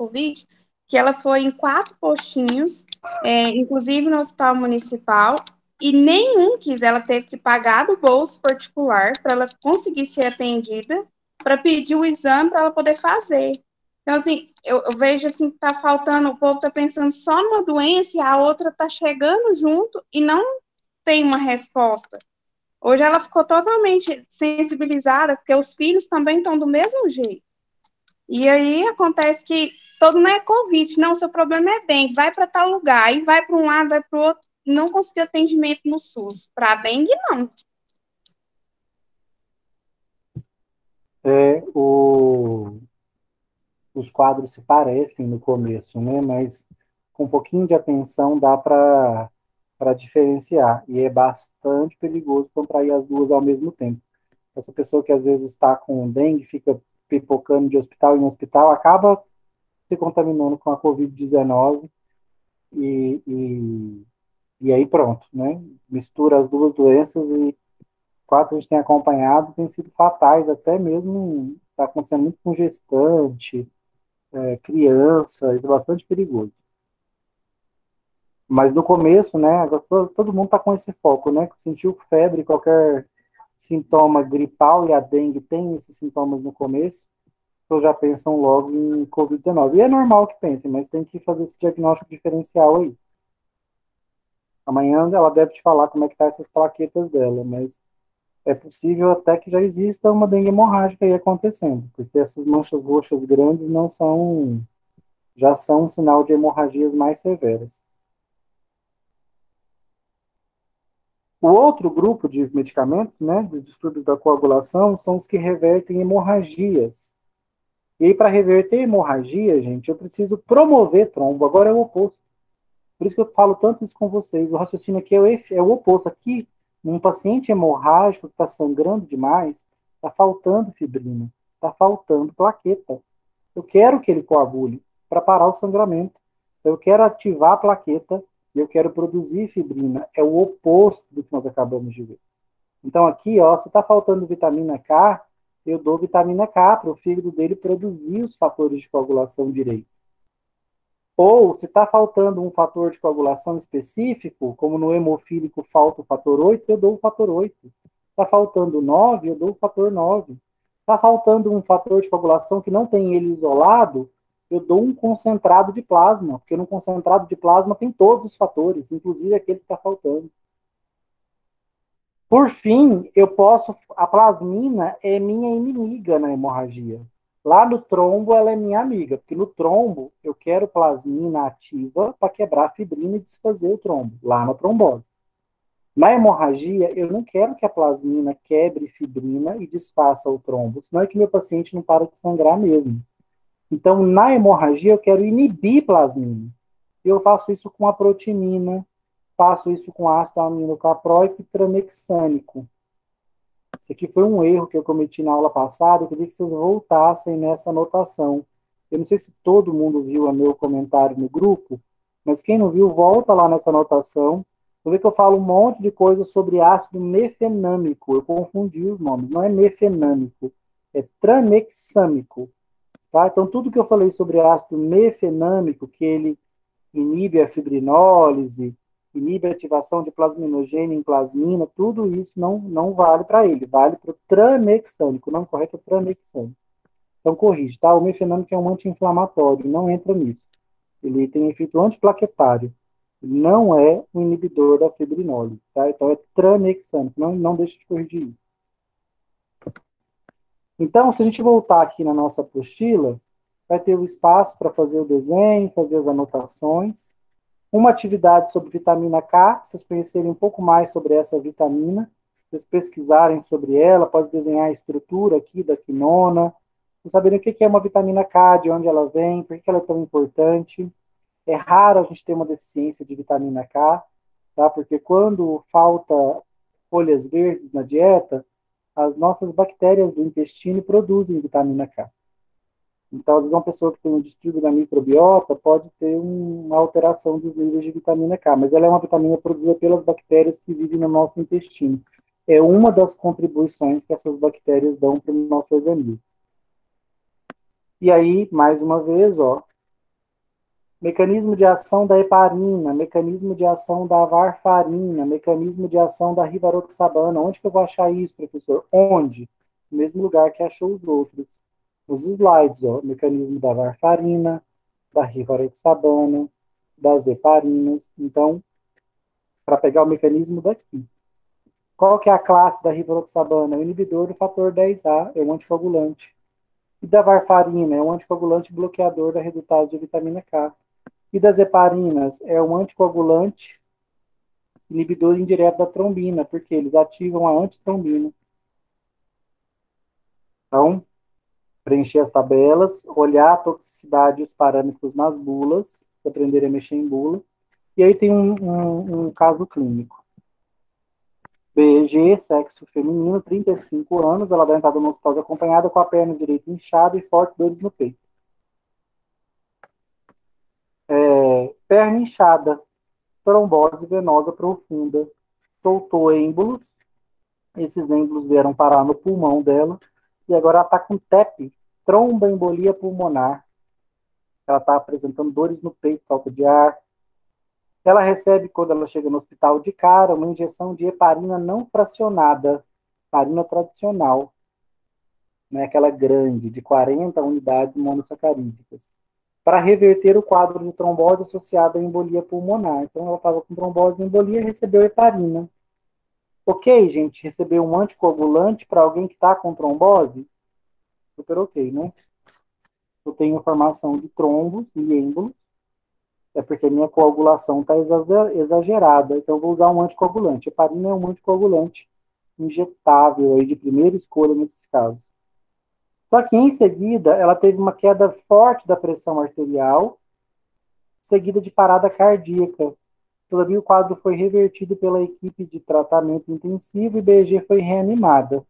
que ela foi em 4 postinhos, inclusive no hospital municipal, e nenhum quis. Ela teve que pagar do bolso particular para ela conseguir ser atendida, para pedir o exame para ela poder fazer. Então, assim, eu vejo assim que tá faltando, o povo tá pensando só numa doença e a outra tá chegando junto e não tem uma resposta. Hoje ela ficou totalmente sensibilizada, porque os filhos também estão do mesmo jeito. E aí acontece que todo mundo é Covid, não, seu problema é dengue, vai para tal lugar, aí vai para um lado, vai para o outro, não conseguiu atendimento no SUS. Para dengue, não. Os quadros se parecem no começo, né? Mas com um pouquinho de atenção dá para diferenciar. E é bastante perigoso contrair as duas ao mesmo tempo. Essa pessoa que às vezes está com dengue, fica pipocando de hospital em hospital, acaba se contaminando com a Covid-19 e, e, e aí pronto, né? Mistura as duas doenças e quatro a gente tem acompanhado, tem sido fatais, até mesmo está acontecendo muito com gestante, criança, isso é bastante perigoso. Mas no começo, né, todo mundo está com esse foco, né? Sentiu febre, qualquer sintoma gripal, e a dengue tem esses sintomas no começo, então já pensam logo em Covid-19. E é normal que pensem, mas tem que fazer esse diagnóstico diferencial aí. Amanhã ela deve te falar como é que tá essas plaquetas dela, mas é possível até que já exista uma dengue hemorrágica aí acontecendo, porque essas manchas roxas grandes não são, já são um sinal de hemorragias mais severas. O outro grupo de medicamentos, né, de distúrbios da coagulação, são os que revertem hemorragias. E aí, para reverter hemorragia, gente, eu preciso promover trombo. Agora é o oposto. Por isso que eu falo tanto isso com vocês. O raciocínio aqui é o oposto. Aqui, num paciente hemorrágico que está sangrando demais, está faltando fibrina, está faltando plaqueta. Eu quero que ele coagule para parar o sangramento. Eu quero ativar a plaqueta e eu quero produzir fibrina. É o oposto do que nós acabamos de ver. Então aqui, ó, se está faltando vitamina K, eu dou vitamina K para o fígado dele produzir os fatores de coagulação direito. Ou, se está faltando um fator de coagulação específico, como no hemofílico falta o fator 8, eu dou o fator 8. Está faltando 9, eu dou o fator 9. Está faltando um fator de coagulação que não tem ele isolado, eu dou um concentrado de plasma, porque no concentrado de plasma tem todos os fatores, inclusive aquele que está faltando. Por fim, a plasmina é minha inimiga na hemorragia. Lá no trombo, ela é minha amiga, porque no trombo eu quero plasmina ativa para quebrar a fibrina e desfazer o trombo, lá na trombose. Na hemorragia, eu não quero que a plasmina quebre fibrina e desfaça o trombo, senão é que meu paciente não para de sangrar mesmo. Então, na hemorragia, eu quero inibir plasmina. Eu faço isso com a protinina, faço isso com ácido aminocapróico e tranexâmico. Isso aqui foi um erro que eu cometi na aula passada, eu queria que vocês voltassem nessa anotação. Eu não sei se todo mundo viu o meu comentário no grupo, mas quem não viu, volta lá nessa anotação. Você vê que eu falo um monte de coisa sobre ácido mefenâmico. Eu confundi os nomes. Não é mefenâmico, é tranexâmico. Tá? Então, tudo que eu falei sobre ácido mefenâmico, que ele inibe a fibrinólise, inibe a ativação de plasminogênio em plasmina, tudo isso não vale para ele, vale para o tranexâmico, o nome correto é tranexâmico. Então, corrige, tá? O mefenâmico é um anti-inflamatório, não entra nisso. Ele tem efeito antiplaquetário, não é um inibidor da fibrinólise, tá? Então, é tranexâmico, não deixe de corrigir isso. Então, se a gente voltar aqui na nossa apostila, vai ter o espaço para fazer o desenho, fazer as anotações. Uma atividade sobre vitamina K, para vocês conhecerem um pouco mais sobre essa vitamina, vocês pesquisarem sobre ela, pode desenhar a estrutura aqui da quinona, saberem o que é uma vitamina K, de onde ela vem, por que ela é tão importante. É raro a gente ter uma deficiência de vitamina K, tá? Porque quando falta folhas verdes na dieta, as nossas bactérias do intestino produzem vitamina K. Então, às vezes, uma pessoa que tem um distúrbio da microbiota pode ter uma alteração dos níveis de vitamina K, mas ela é uma vitamina produzida pelas bactérias que vivem no nosso intestino. É uma das contribuições que essas bactérias dão para o nosso organismo. E aí, mais uma vez, ó, mecanismo de ação da heparina, mecanismo de ação da varfarina, mecanismo de ação da rivaroxabana. Onde que eu vou achar isso, professor? Onde? No mesmo lugar que achou os outros. Os slides, ó, mecanismo da varfarina, da rivaroxabana, das heparinas. Então, para pegar o mecanismo daqui. Qual que é a classe da rivaroxabana? É o inibidor do fator 10A, é um anticoagulante. E da varfarina, é um anticoagulante bloqueador da redutase de vitamina K. E das heparinas, é um anticoagulante inibidor indireto da trombina, porque eles ativam a antitrombina. Então, preencher as tabelas, olhar a toxicidade e os parâmetros nas bulas, aprender a mexer em bula. E aí tem um caso clínico. BG, sexo feminino, 35 anos, ela vai entrar no hospital acompanhada com a perna direita inchada e forte dores no peito. Perna inchada, trombose venosa profunda, soltou êmbolos, esses êmbolos vieram parar no pulmão dela, e agora ela está com TEP, tromboembolia pulmonar. Ela está apresentando dores no peito, falta de ar. Ela recebe, quando ela chega no hospital de cara, uma injeção de heparina não fracionada, heparina tradicional, né, aquela grande, de 40 unidades monossacarídicas, para reverter o quadro de trombose associada à embolia pulmonar. Então, ela estava com trombose e embolia e recebeu heparina. Ok, gente, receber um anticoagulante para alguém que está com trombose? Super ok, né? Eu tenho formação de trombos e êmbolos, é porque a minha coagulação está exagerada, então eu vou usar um anticoagulante. Heparina é um anticoagulante injetável aí de primeira escolha nesses casos. Só que em seguida ela teve uma queda forte da pressão arterial, seguida de parada cardíaca. Todavia o quadro foi revertido pela equipe de tratamento intensivo e BEG foi reanimada.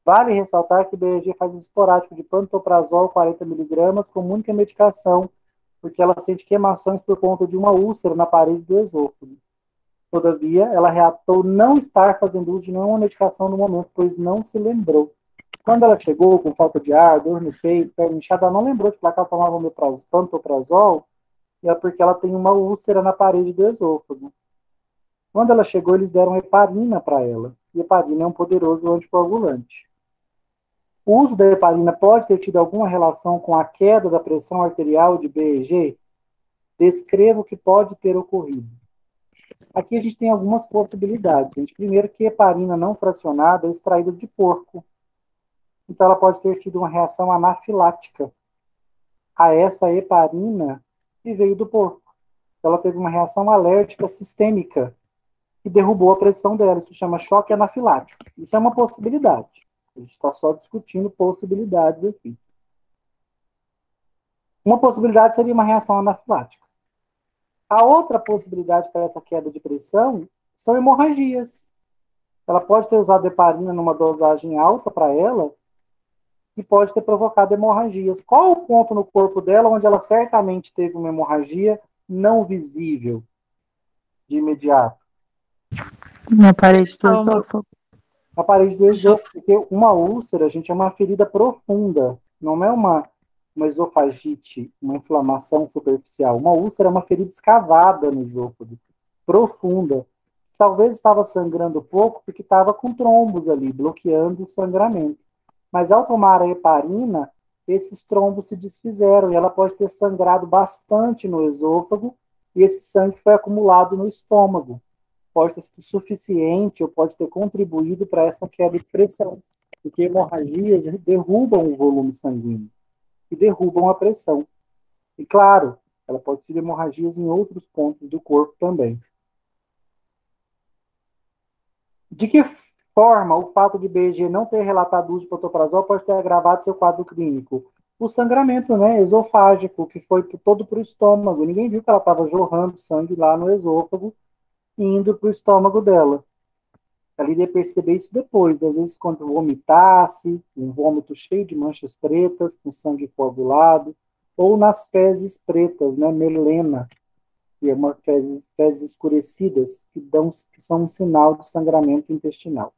Vale ressaltar que o BEG faz uso esporádico de pantoprazol 40 mg como única medicação, porque ela sente queimações por conta de uma úlcera na parede do esôfago. Todavia, ela relatou não estar fazendo uso de nenhuma medicação no momento, pois não se lembrou. Quando ela chegou com falta de ar, dor no peito, perna inchada, ela não lembrou de que ela tomava pantoprazol, é porque ela tem uma úlcera na parede do esôfago. Quando ela chegou, eles deram heparina para ela. E heparina é um poderoso anticoagulante. O uso da heparina pode ter tido alguma relação com a queda da pressão arterial de BEG? Descreva o que pode ter ocorrido. Aqui a gente tem algumas possibilidades. Gente. Primeiro, que heparina não fracionada é extraída de porco. Então, ela pode ter tido uma reação anafilática a essa heparina que veio do porco. Ela teve uma reação alérgica sistêmica. que derrubou a pressão dela. Isso chama choque anafilático. Isso é uma possibilidade. A gente está só discutindo possibilidades aqui. Uma possibilidade seria uma reação anafilática. A outra possibilidade para essa queda de pressão são hemorragias. Ela pode ter usado heparina numa dosagem alta para ela e pode ter provocado hemorragias. Qual o ponto no corpo dela onde ela certamente teve uma hemorragia não visível de imediato? Na parede do esôfago. Na parede do esôfago, porque uma úlcera, gente, é uma ferida profunda, não é uma esofagite, uma inflamação superficial. Uma úlcera é uma ferida escavada no esôfago, profunda. Talvez estava sangrando pouco porque estava com trombos ali, bloqueando o sangramento. Mas ao tomar a heparina, esses trombos se desfizeram e ela pode ter sangrado bastante no esôfago e esse sangue foi acumulado no estômago. Pode ter sido suficiente ou pode ter contribuído para essa queda de pressão, porque hemorragias derrubam o volume sanguíneo e derrubam a pressão. E claro, ela pode ter hemorragias em outros pontos do corpo também. De que forma o fato de BG não ter relatado uso de pantoprazol pode ter agravado seu quadro clínico? O sangramento, né, esofágico, que foi todo para o estômago. Ninguém viu que ela estava jorrando sangue lá no esôfago e indo para o estômago dela. Ela iria perceber isso depois, às vezes quando vomitasse, um vômito cheio de manchas pretas, com sangue coagulado, ou nas fezes pretas, né, melena, que é uma fezes escurecidas, que são um sinal de sangramento intestinal.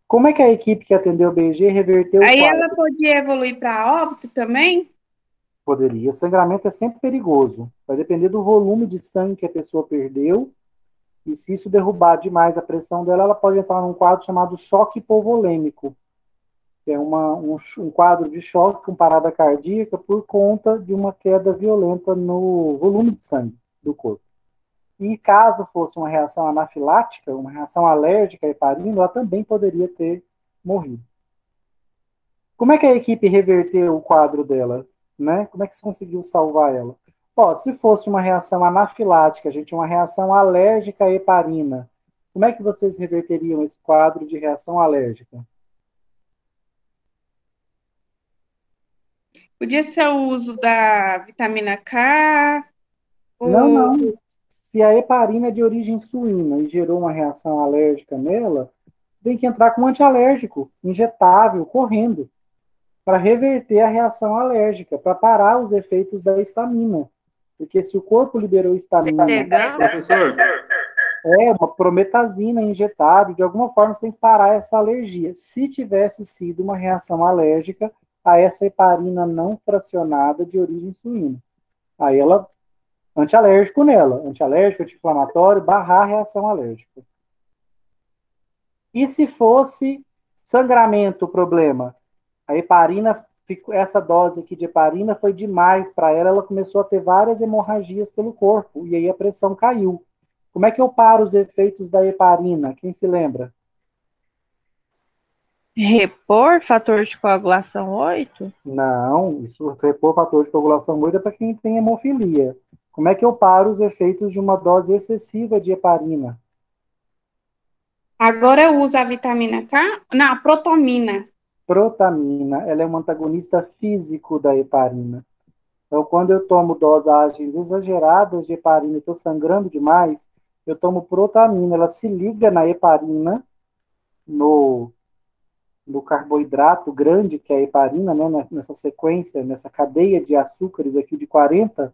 Como é que a equipe que atendeu o BG reverteu o Aí quadro? ela podia evoluir para óbito também? Poderia. Sangramento é sempre perigoso. Vai depender do volume de sangue que a pessoa perdeu. E se isso derrubar demais a pressão dela, ela pode entrar num quadro chamado choque hipovolêmico, que é um quadro de choque com parada cardíaca por conta de uma queda violenta no volume de sangue do corpo. E caso fosse uma reação anafilática, uma reação alérgica à heparina, ela também poderia ter morrido. Como é que a equipe reverteu o quadro dela? Né? Como é que você conseguiu salvar ela? Se fosse uma reação anafilática, gente, uma reação alérgica à heparina, como é que vocês reverteriam esse quadro de reação alérgica? Podia ser o uso da vitamina K? Não. Se a heparina é de origem suína e gerou uma reação alérgica nela, tem que entrar com um antialérgico, injetável, correndo, para reverter a reação alérgica, para parar os efeitos da histamina. Porque se o corpo liberou histamina, Professor, uma prometazina injetada, de alguma forma você tem que parar essa alergia. Se tivesse sido uma reação alérgica a essa heparina não fracionada de origem suína. Aí ela, antialérgico nela, antialérgico, anti-inflamatório, barrar a reação alérgica. E se fosse sangramento o problema? A heparina, essa dose aqui de heparina foi demais para ela, ela começou a ter várias hemorragias pelo corpo, e aí a pressão caiu. Como é que eu paro os efeitos da heparina? Quem se lembra? Repor fator de coagulação 8? Não, isso repor fator de coagulação muda para quem tem hemofilia. Como é que eu paro os efeitos de uma dose excessiva de heparina? Agora eu uso a vitamina K? Não, a protamina. Protamina, ela é um antagonista físico da heparina. Então, quando eu tomo dosagens exageradas de heparina e estou sangrando demais, eu tomo protamina, ela se liga na heparina, no carboidrato grande, que é a heparina, né, nessa sequência, nessa cadeia de açúcares aqui de 40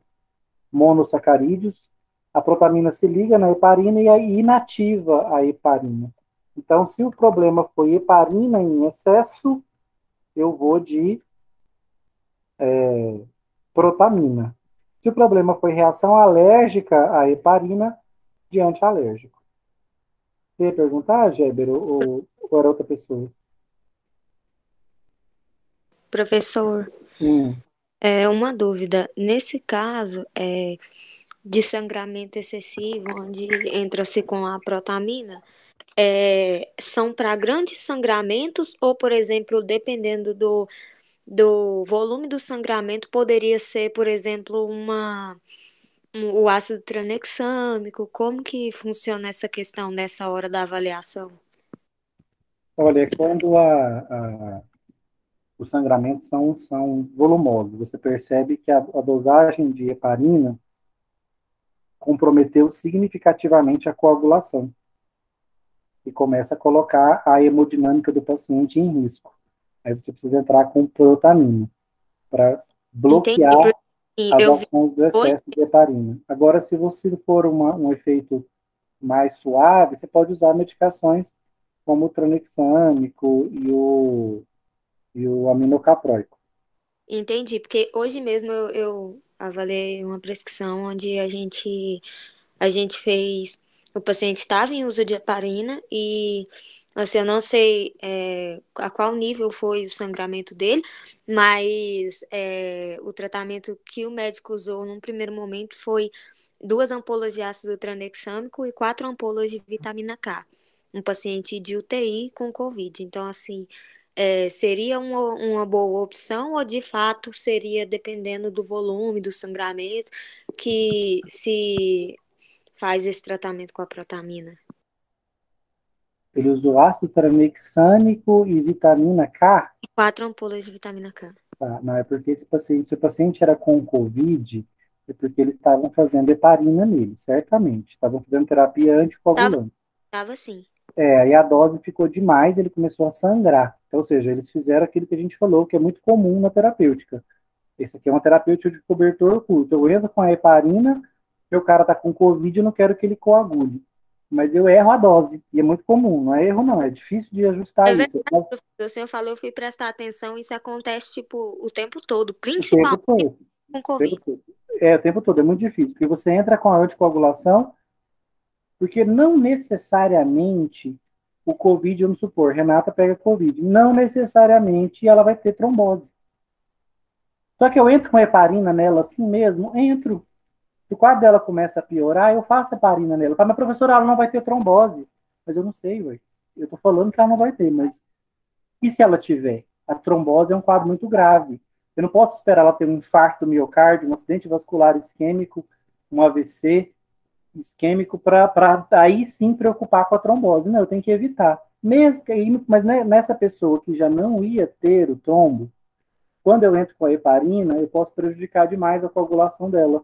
monossacarídeos, a protamina se liga na heparina e aí inativa a heparina. Então, se o problema foi heparina em excesso, eu vou de protamina. Se o problema foi reação alérgica à heparina, de antialérgico. Você ia perguntar, Géber, ou era outra pessoa? Professor, Hum. uma dúvida. Nesse caso, de sangramento excessivo, onde entra-se com a protamina, são para grandes sangramentos ou, por exemplo, dependendo do volume do sangramento, poderia ser, por exemplo, o ácido tranexâmico? Como que funciona essa questão nessa hora da avaliação? Olha, quando os sangramentos são volumosos, você percebe que a dosagem de heparina comprometeu significativamente a coagulação e começa a colocar a hemodinâmica do paciente em risco. Aí você precisa entrar com protamina para Entendi, bloquear porque assim, as eu vi ações do hoje. excesso de heparina. Agora, se você for um efeito mais suave, você pode usar medicações como o tranexâmico e o aminocapróico. Entendi, porque hoje mesmo eu avaliei uma prescrição onde a gente fez, o paciente estava em uso de heparina e, assim, eu não sei a qual nível foi o sangramento dele, mas o tratamento que o médico usou num primeiro momento foi 2 ampolas de ácido tranexâmico e 4 ampolas de vitamina K. Um paciente de UTI com Covid. Então, assim, seria uma boa opção ou de fato seria dependendo do volume do sangramento que se faz esse tratamento com a protamina? Ele usou ácido tranexâmico e vitamina K. 4 ampolas de vitamina K. Tá? Não é porque se o paciente era com Covid, é porque eles estavam fazendo heparina nele, certamente. Estavam fazendo terapia Tava, anticoagulante. tava sim. Aí a dose ficou demais, ele começou a sangrar. Então, ou seja, eles fizeram aquilo que a gente falou, que é muito comum na terapêutica. Esse aqui é uma terapêutica de cobertor curto. Eu entro com a heparina, meu cara está com Covid, eu não quero que ele coagule. Mas eu erro a dose, e é muito comum, não é erro não, é difícil de É ajustar verdade, isso. Mas professor. O senhor falou, eu fui prestar atenção, isso acontece, tipo, o tempo todo, o tempo principalmente todo, com o tempo Covid. todo. O tempo todo, é muito difícil, porque você entra com a anticoagulação, porque não necessariamente o Covid, vamos supor, Renata pega Covid, não necessariamente ela vai ter trombose. Só que eu entro com heparina nela assim mesmo, entro. Se o quadro dela começa a piorar, eu faço heparina nela. Fala, mas professora, ela não vai ter trombose. Mas eu não sei, ué. Eu tô falando que ela não vai ter, mas e se ela tiver? A trombose é um quadro muito grave. Eu não posso esperar ela ter um infarto do miocárdio, um acidente vascular isquêmico, um AVC isquêmico para aí sim preocupar com a trombose. Não, eu tenho que evitar. Mesmo que, mas nessa pessoa que já não ia ter o trombo, quando eu entro com a heparina, eu posso prejudicar demais a coagulação dela,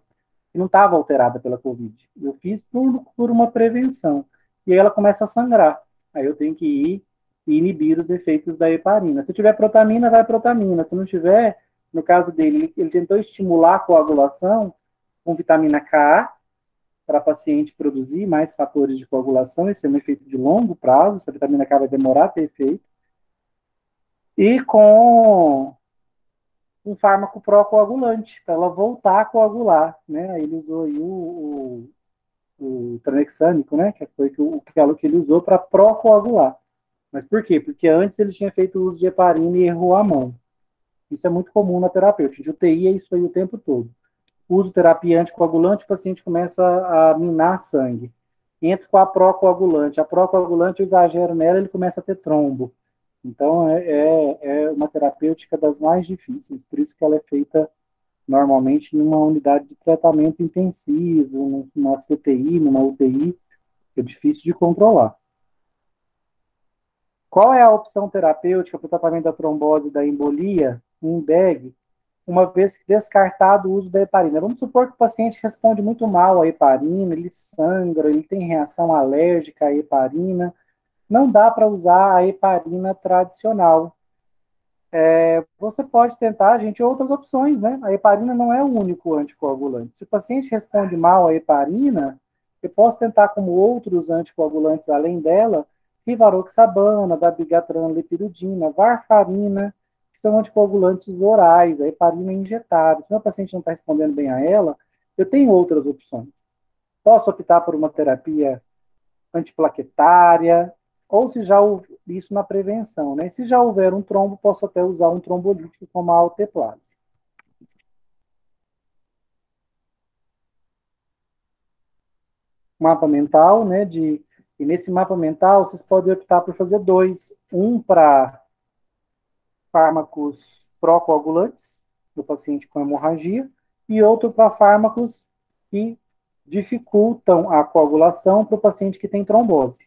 que não estava alterada pela Covid. Eu fiz por uma prevenção. E aí ela começa a sangrar. Aí eu tenho que ir e inibir os efeitos da heparina. Se tiver protamina, vai protamina. Se não tiver, no caso dele, ele tentou estimular a coagulação com vitamina K para a paciente produzir mais fatores de coagulação. Esse é um efeito de longo prazo. Essa vitamina K vai demorar a ter efeito. E com um fármaco pró-coagulante, para ela voltar a coagular, né? Ele usou aí o tranexâmico, né? Que foi que ele usou para pró-coagular. Mas por quê? Porque antes ele tinha feito uso de heparina e errou a mão. Isso é muito comum na terapêutica. De UTI é isso aí o tempo todo. Uso terapia anticoagulante, o paciente começa a minar sangue. Entra com a pró-coagulante. A pró-coagulante, eu exagero nela, ele começa a ter trombo. Então, é uma terapêutica das mais difíceis, por isso que ela é feita normalmente numa unidade de tratamento intensivo, numa CTI, numa UTI, que é difícil de controlar. Qual é a opção terapêutica para o tratamento da trombose e da embolia em bag, uma vez que descartado o uso da heparina? Vamos supor que o paciente responde muito mal à heparina, ele sangra, ele tem reação alérgica à heparina, não dá para usar a heparina tradicional. Você pode tentar, gente, outras opções, né? A heparina não é o único anticoagulante. Se o paciente responde mal à heparina, eu posso tentar como outros anticoagulantes além dela, rivaroxabana, dabigatran, lepirudina, varfarina, que são anticoagulantes orais, a heparina injetável. Se o paciente não está respondendo bem a ela, eu tenho outras opções. Posso optar por uma terapia antiplaquetária, ou se já isso na prevenção, né? Se já houver um trombo, posso até usar um trombolítico como a alteplase. Mapa mental, né? E nesse mapa mental, vocês podem optar por fazer dois. Um para fármacos pró-coagulantes, do paciente com hemorragia, e outro para fármacos que dificultam a coagulação para o paciente que tem trombose.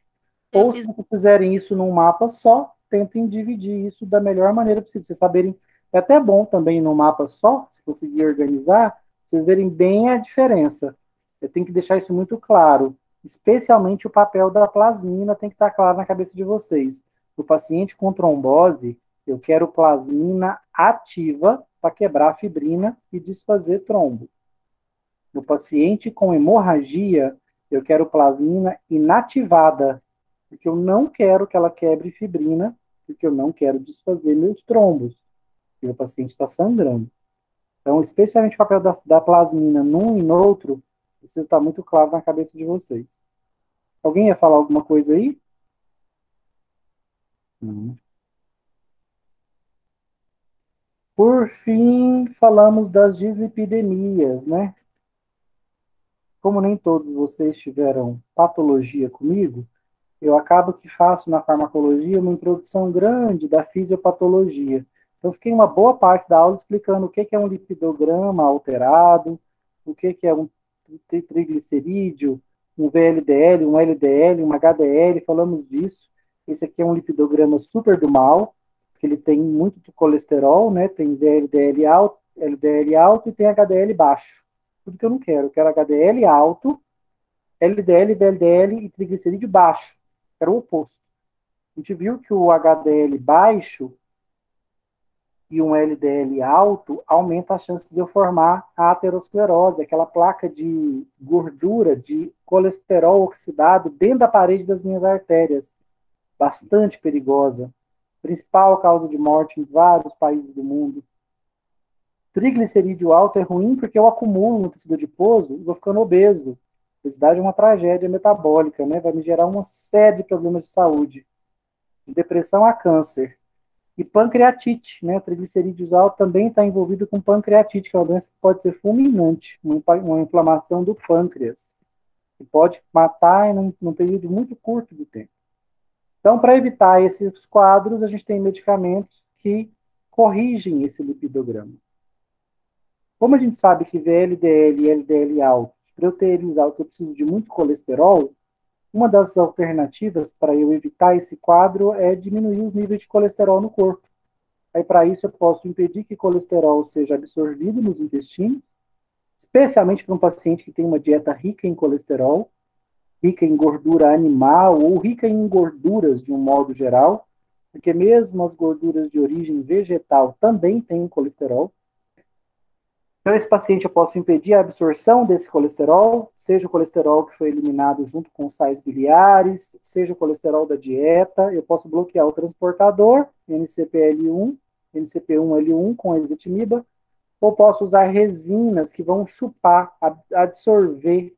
Ou se vocês fizerem isso num mapa só, tentem dividir isso da melhor maneira possível. Vocês saberem, é até bom também no mapa só, se conseguir organizar, vocês verem bem a diferença. Eu tenho que deixar isso muito claro. Especialmente o papel da plasmina tem que estar claro na cabeça de vocês. No paciente com trombose, eu quero plasmina ativa para quebrar a fibrina e desfazer trombo. No paciente com hemorragia, eu quero plasmina inativada, porque eu não quero que ela quebre fibrina, porque eu não quero desfazer meus trombos, porque o paciente está sangrando. Então, especialmente o papel da plasmina num e no outro, isso está muito claro na cabeça de vocês. Alguém ia falar alguma coisa aí? Por fim, falamos das dislipidemias, né? Como nem todos vocês tiveram patologia comigo, eu acabo que faço na farmacologia uma introdução grande da fisiopatologia. Então, fiquei uma boa parte da aula explicando o que é um lipidograma alterado, o que é um triglicerídeo, um VLDL, um LDL, um HDL, falamos disso. Esse aqui é um lipidograma super do mal, que ele tem muito colesterol, né? Tem VLDL alto, LDL alto e tem HDL baixo. Tudo que eu não quero. Eu quero HDL alto, LDL, VLDL e triglicerídeo baixo. Era o oposto. A gente viu que o HDL baixo e um LDL alto aumenta a chance de eu formar a aterosclerose, aquela placa de gordura, de colesterol oxidado dentro da parede das minhas artérias. Bastante perigosa. Principal causa de morte em vários países do mundo. Triglicerídeo alto é ruim porque eu acumulo no tecido adiposo e vou ficando obeso. Obesidade é uma tragédia metabólica, né? Vai me gerar uma série de problemas de saúde. De depressão a câncer. E pancreatite, né? O triglicerídeos alto também está envolvido com pancreatite, que é uma doença que pode ser fulminante, uma inflamação do pâncreas, que pode matar num período muito curto de tempo. Então, para evitar esses quadros, a gente tem medicamentos que corrigem esse lipidograma. Como a gente sabe que VLDL e LDL altos, para eu ter eles altos, eu preciso de muito colesterol, uma das alternativas para eu evitar esse quadro é diminuir os níveis de colesterol no corpo. Aí, para isso, eu posso impedir que colesterol seja absorvido nos intestinos, especialmente para um paciente que tem uma dieta rica em colesterol, rica em gordura animal ou rica em gorduras de um modo geral, porque mesmo as gorduras de origem vegetal também têm colesterol. Então, esse paciente eu posso impedir a absorção desse colesterol, seja o colesterol que foi eliminado junto com sais biliares, seja o colesterol da dieta, eu posso bloquear o transportador, NCP-L1, NCP1L1 com ezetimiba, ou posso usar resinas que vão chupar, absorver,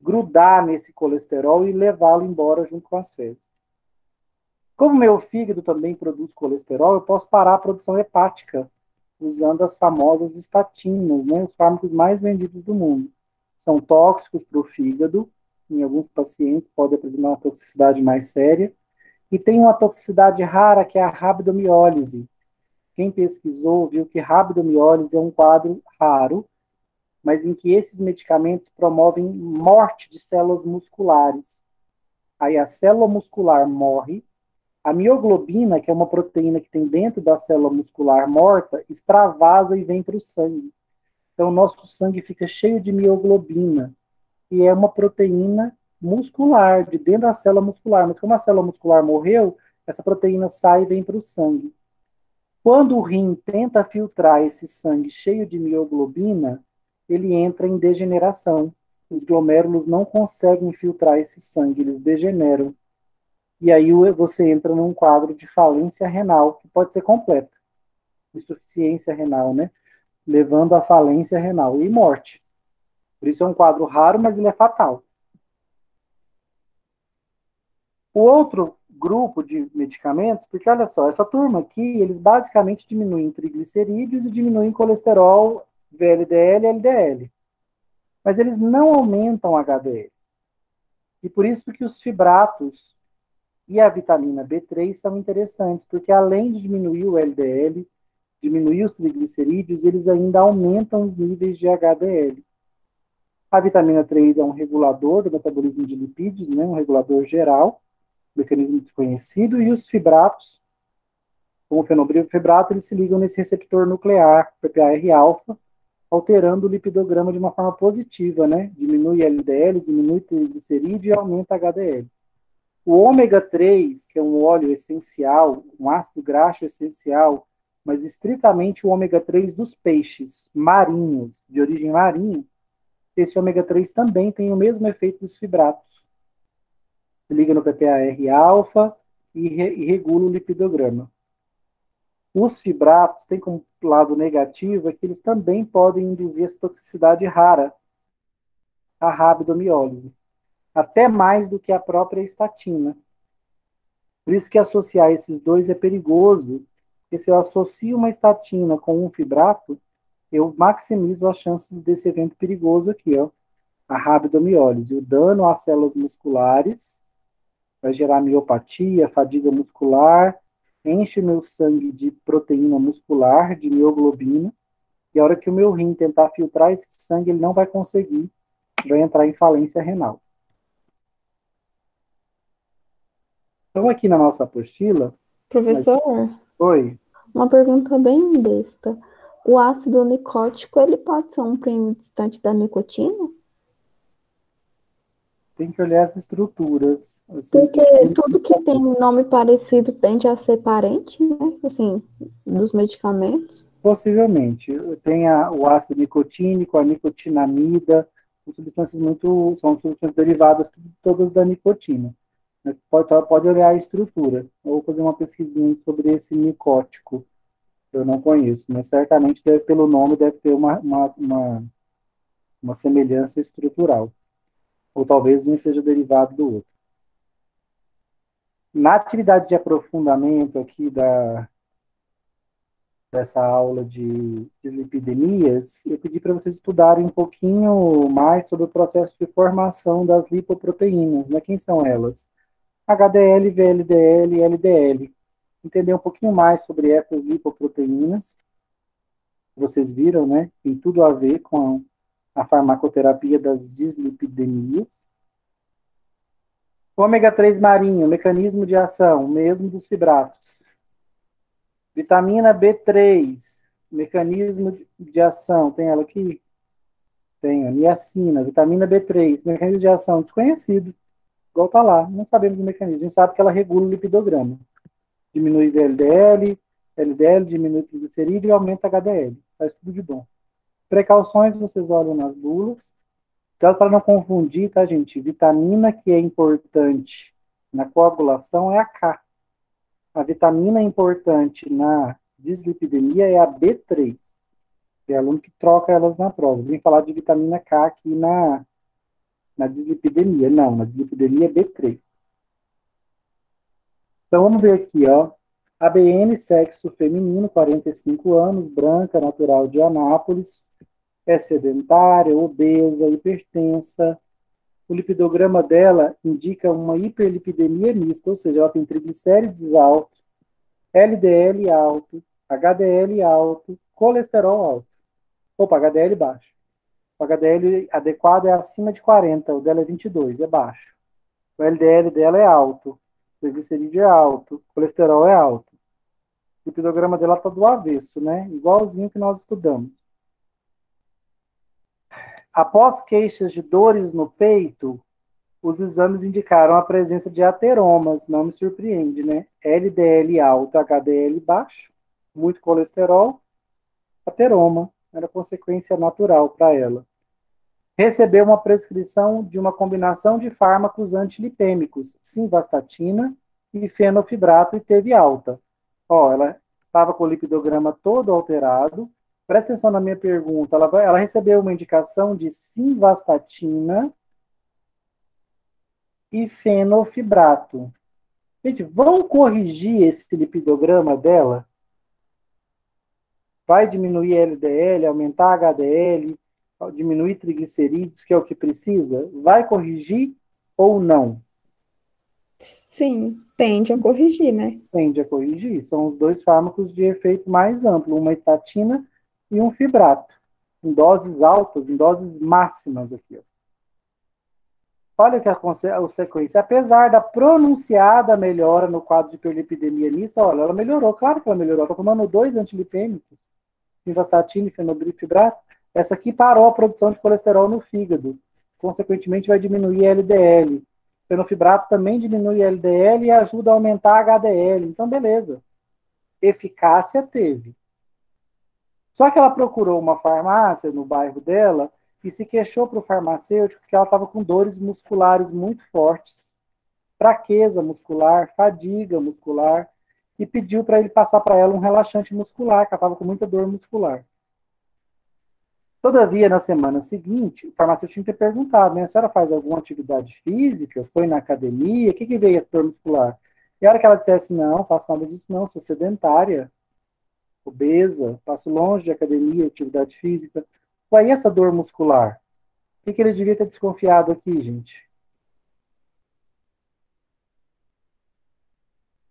grudar nesse colesterol e levá-lo embora junto com as fezes. Como meu fígado também produz colesterol, eu posso parar a produção hepática, usando as famosas estatinas, né, os fármacos mais vendidos do mundo. São tóxicos para o fígado, em alguns pacientes pode apresentar uma toxicidade mais séria, e tem uma toxicidade rara que é a rabdomiólise. Quem pesquisou viu que rabdomiólise é um quadro raro, mas em que esses medicamentos promovem morte de células musculares. Aí a célula muscular morre, a mioglobina, que é uma proteína que tem dentro da célula muscular morta, extravasa e vem para o sangue. Então, o nosso sangue fica cheio de mioglobina, que é uma proteína muscular, de dentro da célula muscular. Mas como a célula muscular morreu, essa proteína sai e vem para o sangue. Quando o rim tenta filtrar esse sangue cheio de mioglobina, ele entra em degeneração. Os glomérulos não conseguem filtrar esse sangue, eles degeneram. E aí você entra num quadro de falência renal, que pode ser completa. Insuficiência renal, né? Levando à falência renal e morte. Por isso é um quadro raro, mas ele é fatal. O outro grupo de medicamentos, porque olha só, essa turma aqui, eles basicamente diminuem triglicerídeos e diminuem colesterol, VLDL e LDL. Mas eles não aumentam HDL. E por isso que os fibratos e a vitamina B3 são interessantes, porque além de diminuir o LDL, diminuir os triglicerídeos, eles ainda aumentam os níveis de HDL. A vitamina 3 é um regulador do metabolismo de lipídios, né, um regulador geral, mecanismo desconhecido, e os fibratos, como o fenobrilofibrato, eles se ligam nesse receptor nuclear, PPAR-alfa, alterando o lipidograma de uma forma positiva, né? Diminui LDL, diminui triglicerídeo e aumenta HDL. O ômega 3, que é um óleo essencial, um ácido graxo essencial, mas estritamente o ômega 3 dos peixes marinhos, de origem marinha, esse ômega 3 também tem o mesmo efeito dos fibratos. Se liga no PPAR-alfa e regula o lipidograma. Os fibratos têm como lado negativo é que eles também podem induzir essa toxicidade rara, a rabdomiólise, até mais do que a própria estatina. Por isso que associar esses dois é perigoso, porque se eu associo uma estatina com um fibrato, eu maximizo as chances desse evento perigoso aqui, ó, a rabdomiólise. O dano às células musculares vai gerar miopatia, fadiga muscular, enche meu sangue de proteína muscular, de mioglobina, e a hora que o meu rim tentar filtrar esse sangue, ele não vai conseguir, vai entrar em falência renal. Então, aqui na nossa apostila... Professor, Oi? uma pergunta bem besta. O ácido nicótico, ele pode ser um primo distante da nicotina? Tem que olhar as estruturas. Assim, Porque tudo que tem nome parecido tende a ser parente, né? Assim, dos medicamentos. Possivelmente. Tem o ácido nicotínico, a nicotinamida, são substâncias derivadas todas da nicotina. Pode olhar a estrutura, ou fazer uma pesquisinha sobre esse nicótico. Eu não conheço, mas certamente pelo nome deve ter uma semelhança estrutural. Ou talvez um seja derivado do outro. Na atividade de aprofundamento aqui dessa aula de dislipidemias, eu pedi para vocês estudarem um pouquinho mais sobre o processo de formação das lipoproteínas, né? Quem são elas? HDL, VLDL e LDL. Entender um pouquinho mais sobre essas lipoproteínas. Vocês viram, né? Tem tudo a ver com a farmacoterapia das dislipidemias. Ômega 3 marinho, mecanismo de ação, mesmo dos fibratos. Vitamina B3, mecanismo de ação, tem ela aqui? Tem, a niacina, vitamina B3, mecanismo de ação desconhecido, igual tá lá, não sabemos o mecanismo, a gente sabe que ela regula o lipidograma. Diminui LDL, LDL, diminui o triglicerídeo e aumenta HDL, faz tudo de bom. Precauções, vocês olham nas bulas, então, para não confundir, tá, gente? Vitamina que é importante na coagulação é a K. A vitamina importante na dislipidemia é a B3. Tem aluno que troca elas na prova. Vem falar de vitamina K aqui na dislipidemia. Não, na dislipidemia é B3. Então, vamos ver aqui, ó. ABN, sexo feminino, 45 anos, branca, natural de Anápolis, é sedentária, obesa, hipertensa. O lipidograma dela indica uma hiperlipidemia mista, ou seja, ela tem triglicérides altos, LDL alto, HDL alto, colesterol alto. Opa, HDL baixo. O HDL adequado é acima de 40, o dela é 22, é baixo. O LDL dela é alto, o triglicerídeo é alto, o colesterol é alto. O lipidograma dela está do avesso, né? Igualzinho que nós estudamos. Após queixas de dores no peito, os exames indicaram a presença de ateromas, não me surpreende, né? LDL alto, HDL baixo, muito colesterol, ateroma, era consequência natural para ela. Recebeu uma prescrição de uma combinação de fármacos antilipêmicos, simvastatina e fenofibrato, e teve alta. Ó, ela estava com o lipidograma todo alterado. Presta atenção na minha pergunta. Ela recebeu uma indicação de simvastatina e fenofibrato. Gente, vamos corrigir esse lipidograma dela? Vai diminuir LDL, aumentar HDL, diminuir triglicerídeos, que é o que precisa? Vai corrigir ou não? Sim, tende a corrigir, né? Tende a corrigir. São os dois fármacos de efeito mais amplo, uma estatina e um fibrato. em doses altas, em doses máximas aqui, ó. Olha que a sequência, apesar da pronunciada melhora no quadro de hiperlipidemia nisso, olha, ela melhorou, claro que ela melhorou, está tomando 2 antilipêmicos, simvastatina e fenofibrato, essa aqui parou a produção de colesterol no fígado, consequentemente vai diminuir LDL. Fenofibrato também diminui LDL e ajuda a aumentar HDL, então beleza. Eficácia teve. Só que ela procurou uma farmácia no bairro dela e se queixou para o farmacêutico que ela estava com dores musculares muito fortes, fraqueza muscular, fadiga muscular, e pediu para ele passar para ela um relaxante muscular, que ela estava com muita dor muscular. Todavia, na semana seguinte, o farmacêutico tinha que ter perguntado, né? A senhora faz alguma atividade física? Foi na academia? O que veio a dor muscular? E a hora que ela dissesse, não, faço nada disso, não, sou sedentária, obesa, passo longe de academia, atividade física. Aí essa dor muscular, o que ele devia ter desconfiado aqui, gente?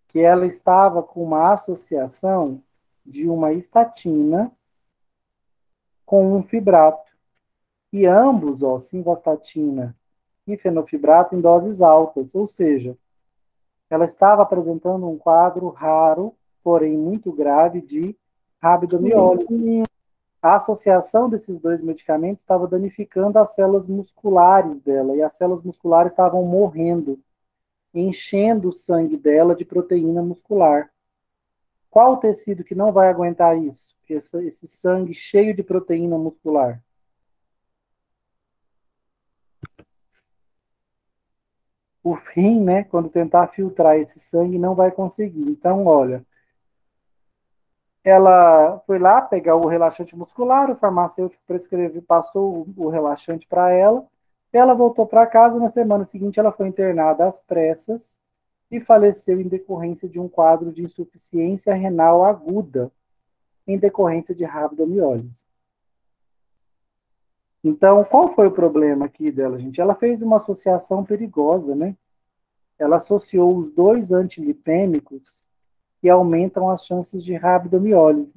Que ela estava com uma associação de uma estatina com um fibrato. E ambos, ó, simvastatina e fenofibrato, em doses altas. Ou seja, ela estava apresentando um quadro raro, porém muito grave, de rabdomiólise. A associação desses 2 medicamentos estava danificando as células musculares dela, e as células musculares estavam morrendo, enchendo o sangue dela de proteína muscular. Qual o tecido que não vai aguentar isso? Esse sangue cheio de proteína muscular? O rim, né, quando tentar filtrar esse sangue, não vai conseguir. Então, olha, ela foi lá pegar o relaxante muscular, o farmacêutico prescreveu, passou o relaxante para ela, ela voltou para casa, na semana seguinte ela foi internada às pressas e faleceu em decorrência de um quadro de insuficiência renal aguda, em decorrência de rabdomiólise. Então, qual foi o problema aqui dela, gente? Ela fez uma associação perigosa, né? Ela associou os 2 antilipêmicos que aumentam as chances de rabdomiólise.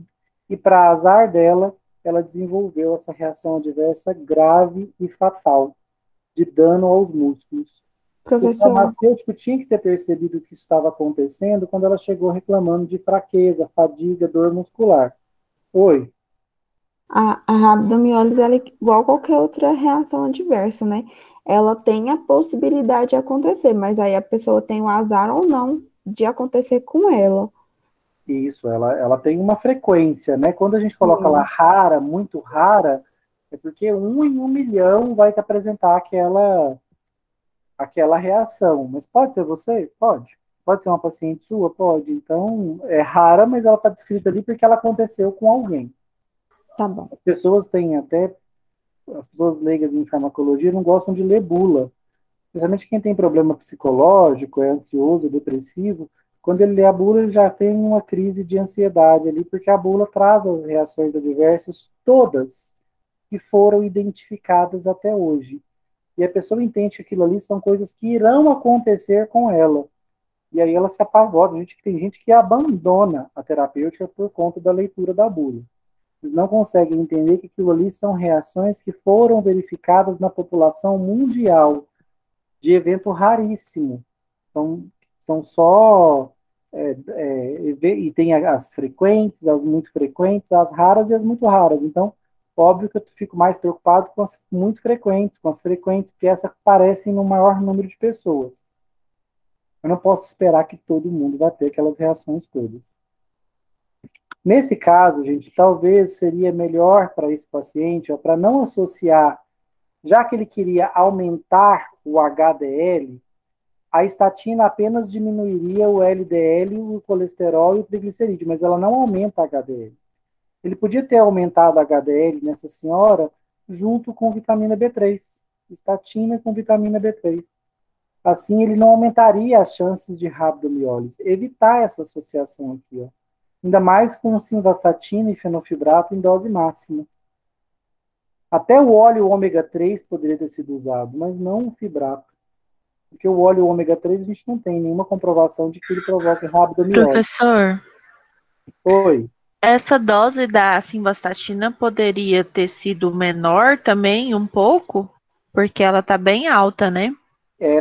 E, para azar dela, ela desenvolveu essa reação adversa grave e fatal, de dano aos músculos. Professor, O farmacêutico tinha que ter percebido o que estava acontecendo quando ela chegou reclamando de fraqueza, fadiga, dor muscular. Oi. a rabdomiólise ela é igual a qualquer outra reação adversa, né? Ela tem a possibilidade de acontecer, mas aí a pessoa tem o azar ou não de acontecer com ela. Isso, ela tem uma frequência, né? Quando a gente coloca ela rara, muito rara, é porque 1 em 1 milhão vai te apresentar aquela reação. Mas pode ser você? Pode. Pode ser uma paciente sua? Pode. Então, é rara, mas ela está descrita ali porque ela aconteceu com alguém. Tá bom. As pessoas leigas em farmacologia não gostam de ler bula. Especialmente quem tem problema psicológico, é ansioso, depressivo, quando ele lê a bula, ele já tem uma crise de ansiedade ali, porque a bula traz as reações adversas todas que foram identificadas até hoje. E a pessoa entende que aquilo ali são coisas que irão acontecer com ela. E aí ela se apavora. Tem gente que abandona a terapêutica por conta da leitura da bula. Eles não conseguem entender que aquilo ali são reações que foram verificadas na população mundial, de evento raríssimo. Então, são só... e tem as frequentes, as muito frequentes, as raras e as muito raras. Então, óbvio que eu fico mais preocupado com as muito frequentes, porque essas aparecem no maior número de pessoas. Eu não posso esperar que todo mundo vai ter aquelas reações todas. Nesse caso, gente, talvez seria melhor para esse paciente, para não associar, já que ele queria aumentar o HDL, a estatina apenas diminuiria o LDL, o colesterol e o triglicerídeo, mas ela não aumenta a HDL. Ele podia ter aumentado a HDL nessa senhora junto com vitamina B3, estatina com vitamina B3. Assim, ele não aumentaria as chances de rabdomiólise. Evitar essa associação aqui, ó. Ainda mais com simvastatina e fenofibrato em dose máxima. Até o óleo ômega 3 poderia ter sido usado, mas não o fibrato. Porque o óleo ômega 3 a gente não tem nenhuma comprovação de que ele provoca rabdomiólise. Professor, Oi. Essa dose da simvastatina poderia ter sido menor também, um pouco, porque ela tá bem alta, né?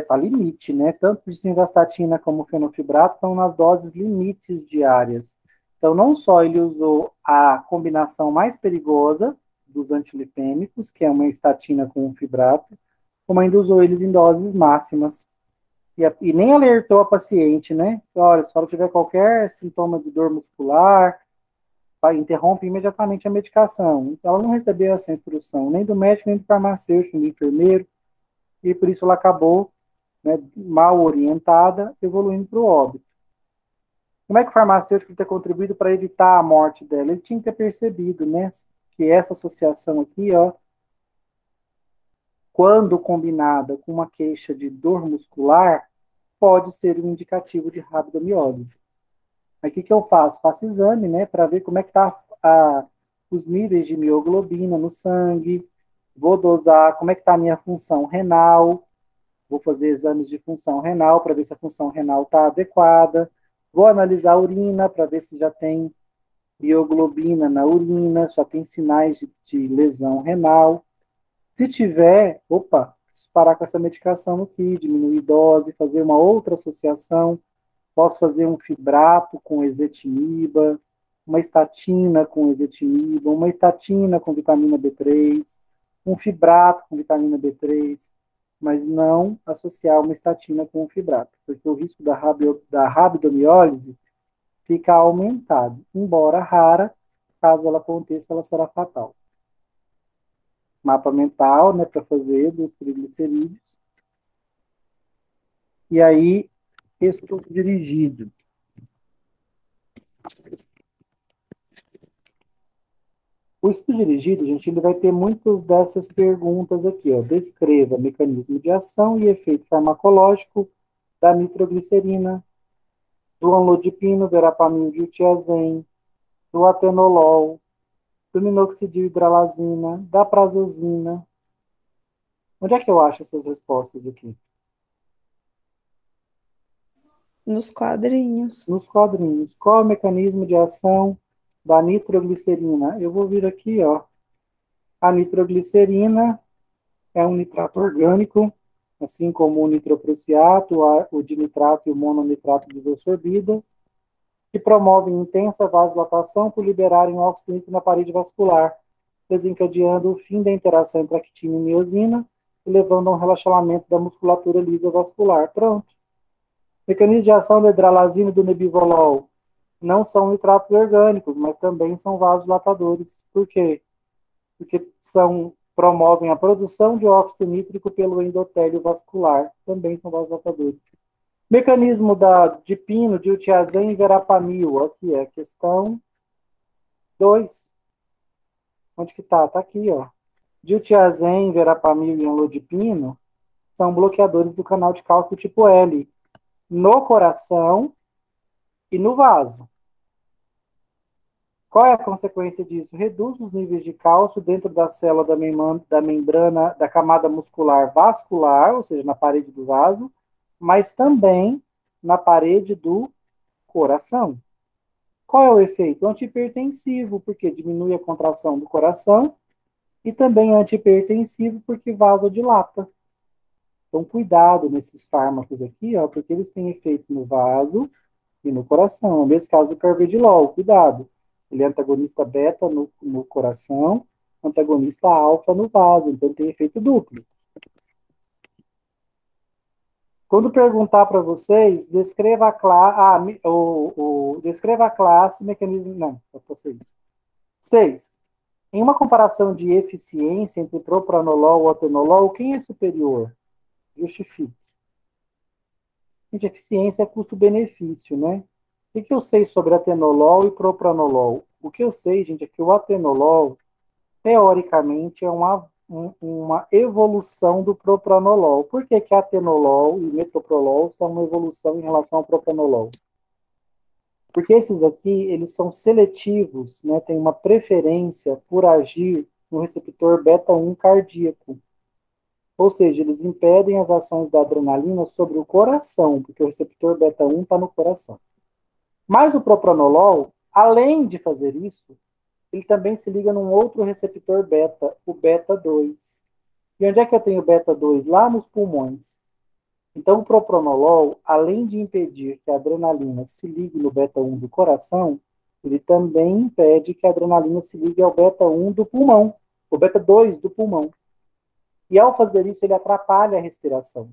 Tá limite, né? Tanto de simvastatina como fenofibrato estão nas doses limites diárias. Então, não só ele usou a combinação mais perigosa dos antilipêmicos, que é uma estatina com um fibrato, como ainda usou eles em doses máximas. E nem alertou a paciente, né? Olha, se ela tiver qualquer sintoma de dor muscular, interrompe imediatamente a medicação. Então, ela não recebeu essa instrução, nem do médico, nem do farmacêutico, nem do enfermeiro, e por isso ela acabou, né, mal orientada, evoluindo para o óbito. Como é que o farmacêutico tem contribuído para evitar a morte dela? Ele tinha que ter percebido, né, que essa associação aqui, ó, quando combinada com uma queixa de dor muscular, pode ser um indicativo de rabdomiólise. Aí o que eu faço? Faço exame, né, para ver como é que está os níveis de mioglobina no sangue, vou dosar como é que está a minha função renal, vou fazer exames de função renal para ver se a função renal está adequada, vou analisar a urina para ver se já tem mioglobina na urina, já tem sinais de lesão renal. Se tiver, parar com essa medicação aqui, diminuir dose, fazer uma outra associação. Posso fazer um fibrato com ezetimiba, uma estatina com ezetimiba, uma estatina com vitamina B3, um fibrato com vitamina B3, mas não associar uma estatina com um fibrato, porque o risco da rabdomiólise fica aumentado. Embora rara, caso ela aconteça, ela será fatal. Mapa mental, né, para fazer dos triglicerídeos. E aí, estudo dirigido. O estudo dirigido, gente, ele vai ter muitas dessas perguntas aqui, ó. Descreva mecanismo de ação e efeito farmacológico da nitroglicerina, do amlodipino, verapamil, diltiazem, do atenolol, do minoxidil hidralazina, da prazosina. Onde é que eu acho essas respostas aqui? Nos quadrinhos. Nos quadrinhos. Qual é o mecanismo de ação da nitroglicerina? Eu vou vir aqui, ó. A nitroglicerina é um nitrato orgânico, assim como o nitroprusiato, o dinitrato e o mononitrato de isosorbida, que promovem intensa vasodilatação por liberarem óxido nítrico na parede vascular, desencadeando o fim da interação entre actina e miosina e levando a um relaxamento da musculatura lisa vascular. Pronto. Mecanismo de ação da hidralazina e do nebivolol não são nitratos orgânicos, mas também são vasodilatadores. Por quê? Porque promovem a produção de óxido nítrico pelo endotélio vascular. Também são vasodilatadores. Mecanismo da dipino, diltiazem e verapamil. Aqui é a questão 2. Onde que está? Está aqui, ó. Diltiazem, verapamil e amlodipino são bloqueadores do canal de cálcio tipo L no coração e no vaso. Qual é a consequência disso? Reduz os níveis de cálcio dentro da célula da membrana da camada muscular vascular, ou seja, na parede do vaso, mas também na parede do coração. Qual é o efeito? Antihipertensivo, porque diminui a contração do coração, e também antihipertensivo porque vasodilata. Então, cuidado nesses fármacos aqui, ó, porque eles têm efeito no vaso e no coração. Nesse caso do carvedilol, cuidado. Ele é antagonista beta no coração, antagonista alfa no vaso, então tem efeito duplo. Quando perguntar para vocês, descreva descreva a classe, mecanismo... Não, só vocês. 6. Em uma comparação de eficiência entre propranolol e atenolol, quem é superior? Justifique. Gente, eficiência é custo-benefício, né? O que eu sei sobre atenolol e propranolol? O que eu sei, gente, é que o atenolol, teoricamente, é uma evolução do propranolol. Por que que atenolol e metoprolol são uma evolução em relação ao propranolol? Porque esses aqui, eles são seletivos, né? Tem uma preferência por agir no receptor beta-1 cardíaco. Ou seja, eles impedem as ações da adrenalina sobre o coração, porque o receptor beta-1 está no coração. Mas o propranolol, Além de fazer isso, ele também se liga num outro receptor beta, o beta 2. E onde é que eu tenho o beta 2? Lá nos pulmões. Então, o propranolol, além de impedir que a adrenalina se ligue no beta 1 do coração, ele também impede que a adrenalina se ligue ao beta 1 do pulmão, o beta 2 do pulmão. E ao fazer isso, ele atrapalha a respiração.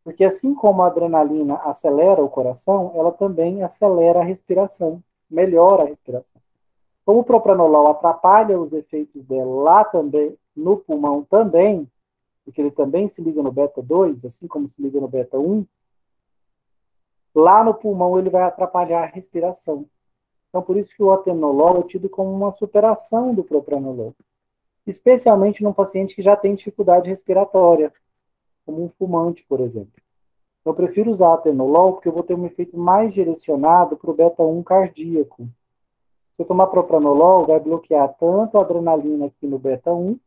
Porque assim como a adrenalina acelera o coração, ela também acelera a respiração, melhora a respiração. Como o propranolol atrapalha os efeitos dela lá também, no pulmão também, porque ele também se liga no beta 2, assim como se liga no beta 1, lá no pulmão ele vai atrapalhar a respiração. Então, por isso que o atenolol é tido como uma superação do propranolol, especialmente num paciente que já tem dificuldade respiratória, como um fumante, por exemplo. Eu prefiro usar atenolol porque eu vou ter um efeito mais direcionado para o beta 1 cardíaco. Se eu tomar propranolol, vai bloquear tanto a adrenalina aqui no beta 1,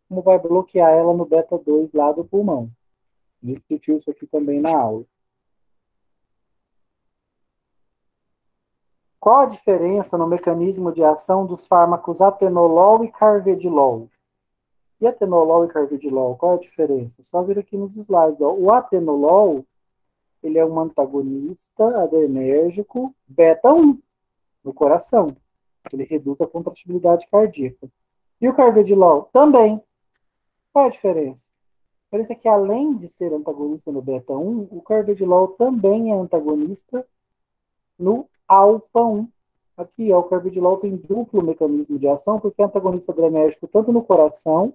como vai bloquear ela no beta 2 lá do pulmão. A gente discutiu isso aqui também na aula. Qual a diferença no mecanismo de ação dos fármacos atenolol e carvedilol? E atenolol e carvedilol, qual é a diferença? Só vir aqui nos slides. Ó. O atenolol, ele é um antagonista adrenérgico beta 1 no coração. Ele reduz a contratibilidade cardíaca. E o carvedilol também. Qual é a diferença? A diferença é que, além de ser antagonista no beta 1, o carvedilol também é antagonista no alfa 1. Aqui, ó, o carvedilol tem duplo mecanismo de ação, porque é antagonista adrenérgico tanto no coração